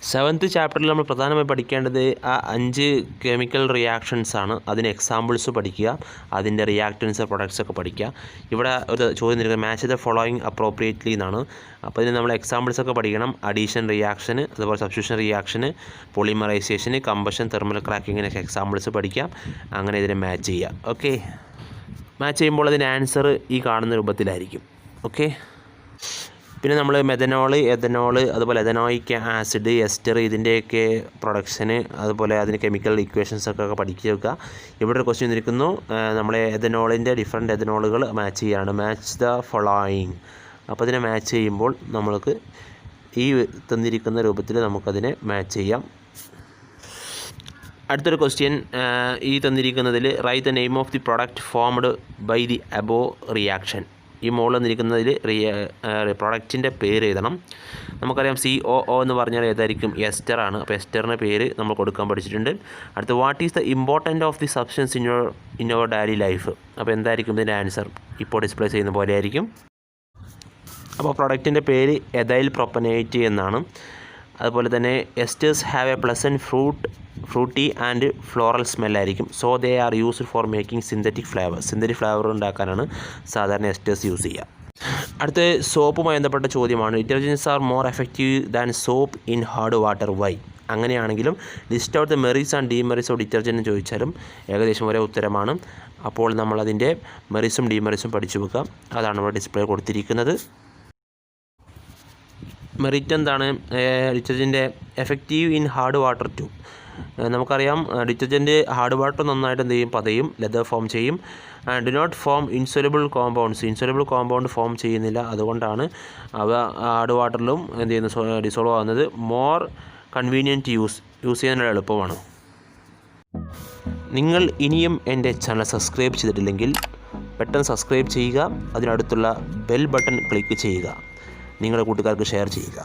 7th ചാപ്റ്ററിൽ നമ്മൾ പ്രധാനമായി പഠിക്കേണ്ടത് ആ 5 കെമിക്കൽ റിയാക്ഷൻസ് ആണ്. അതിന് എക്സാമ്പിൾസ് പഠിക്കുക, അതിൻ്റെ റിയാക്റ്റൻസ് പ്രൊഡക്ട്സ് ഒക്കെ പഠിക്കുക. ഇവിടെ ഒരു ചോദ്യം തന്നിരിക്കുന്നത് മാച്ച് ദ ഫോളോയിങ് അപ്രോപ്രിയേറ്റ്ലി എന്നാണ്. അപ്പോൾ ഇതിന് നമ്മൾ എക്സാമ്പിൾസ് ഒക്കെ പഠിക്കണം. അഡീഷൻ റിയാക്ഷന്, അതുപോലെ സബ്സ്റ്റിറ്റ്യൂഷൻ റിയാക്ഷന്, പോളിമറൈസേഷന്, കമ്പഷൻ, തെർമൽ ക്രാക്കിങ്ങിനൊക്കെ എക്സാമ്പിൾസ് പഠിക്കാം. അങ്ങനെ ഇതിനെ മാച്ച് ചെയ്യുക. ഓക്കെ, മാച്ച് ചെയ്യുമ്പോൾ അതിൻ്റെ ആൻസർ ഈ കാണുന്ന രൂപത്തിലായിരിക്കും. ഓക്കെ, പിന്നെ നമ്മൾ മെഥനോൾ, എഥനോൾ, അതുപോലെ എഥനോയിക് ആസിഡ്, എസ്റ്റർ, ഇതിൻ്റെയൊക്കെ പ്രൊഡക്ഷന്, അതുപോലെ അതിന് കെമിക്കൽ ഇക്വേഷൻസൊക്കെ പഠിക്കുക വെക്കുക. ഇവിടെ ഒരു ക്വസ്റ്റ്യൻ തന്നിരിക്കുന്നു, നമ്മളെ എഥനോളിൻ്റെ ഡിഫറെൻറ്റ് എഥനോളുകൾ മാച്ച് ചെയ്യുകയാണ്. Match the following. അപ്പോൾ അതിനെ മാച്ച് ചെയ്യുമ്പോൾ നമ്മൾക്ക് ഈ തന്നിരിക്കുന്ന രൂപത്തിൽ നമുക്കതിനെ മാച്ച് ചെയ്യാം. അടുത്തൊരു ക്വസ്റ്റ്യൻ ഈ തന്നിരിക്കുന്നതിൽ write the name of the product formed by the above reaction. ഈ മുകളിൽ തന്നിരിക്കുന്നതിൽ പ്രൊഡക്റ്റിൻ്റെ പേര് എഴുതണം. നമുക്കറിയാം COO എന്ന് പറഞ്ഞാൽ ഏതായിരിക്കും? എസ്റ്റർ ആണ്. അപ്പോൾ എസ്റ്ററിൻ്റെ പേര് നമ്മൾ കൊടുക്കാൻ പഠിച്ചിട്ടുണ്ട്. അടുത്ത what is the important of the substance in your daily life? അപ്പോൾ എന്തായിരിക്കും ഇതിൻ്റെ ആൻസർ? ഇപ്പോൾ ഡിസ്പ്ലേ ചെയ്യുന്ന പോലെ ആയിരിക്കും. അപ്പോൾ പ്രൊഡക്റ്റിൻ്റെ പേര് എഥൈൽ പ്രൊപ്പനേറ്റ് എന്നാണ്. അതുപോലെ തന്നെ esters have a pleasant fruity and floral സ്മെല്ലായിരിക്കും. So they are used for making synthetic flavour ഉണ്ടാക്കാനാണ് സാധാരണ എസ്റ്റേഴ്സ് യൂസ് ചെയ്യുക. അടുത്ത സോപ്പുമായി ബന്ധപ്പെട്ട ചോദ്യമാണ്. Detergents are more effective than soap in hard water. Why? അങ്ങനെയാണെങ്കിലും list out the merits and demerits of detergent ചോദിച്ചാലും ഏകദേശം ഒരേ ഉത്തരമാണ്. അപ്പോൾ നമ്മളതിൻ്റെ മെറിറ്റ്സും ഡിമെറിറ്റ്സും പഠിച്ചു വെക്കാം. അതാണ് ഇവിടെ ഡിസ്പ്ലേ കൊടുത്തിരിക്കുന്നത്. മെറിറ്റ് എന്താണ്? Detergent effective in hard water too. നമുക്കറിയാം ഡിറ്റർജൻറ്റ് ഹാർഡ് വാട്ടർ നന്നായിട്ട് എന്ത് ചെയ്യും? പതയും, ലെതർ ഫോം ചെയ്യും. Do not form insoluble compound form ചെയ്യുന്നില്ല. അതുകൊണ്ടാണ് അവ ഹാർഡ് വാട്ടറിലും എന്ത് ചെയ്യുന്നത്? ഡിസോൾവ് ആകുന്നത്. മോർ കൺവീനിയൻറ്റ് യൂസ് ചെയ്യാനുള്ള എളുപ്പമാണ്. നിങ്ങൾ ഇനിയും എൻ്റെ ചാനൽ സബ്സ്ക്രൈബ് ചെയ്തിട്ടില്ലെങ്കിൽ പെട്ടെന്ന് സബ്സ്ക്രൈബ് ചെയ്യുക. അതിനടുത്തുള്ള ബെൽ ബട്ടൺ ക്ലിക്ക് ചെയ്യുക. നിങ്ങളുടെ കൂട്ടുകാർക്ക് ഷെയർ ചെയ്യുക.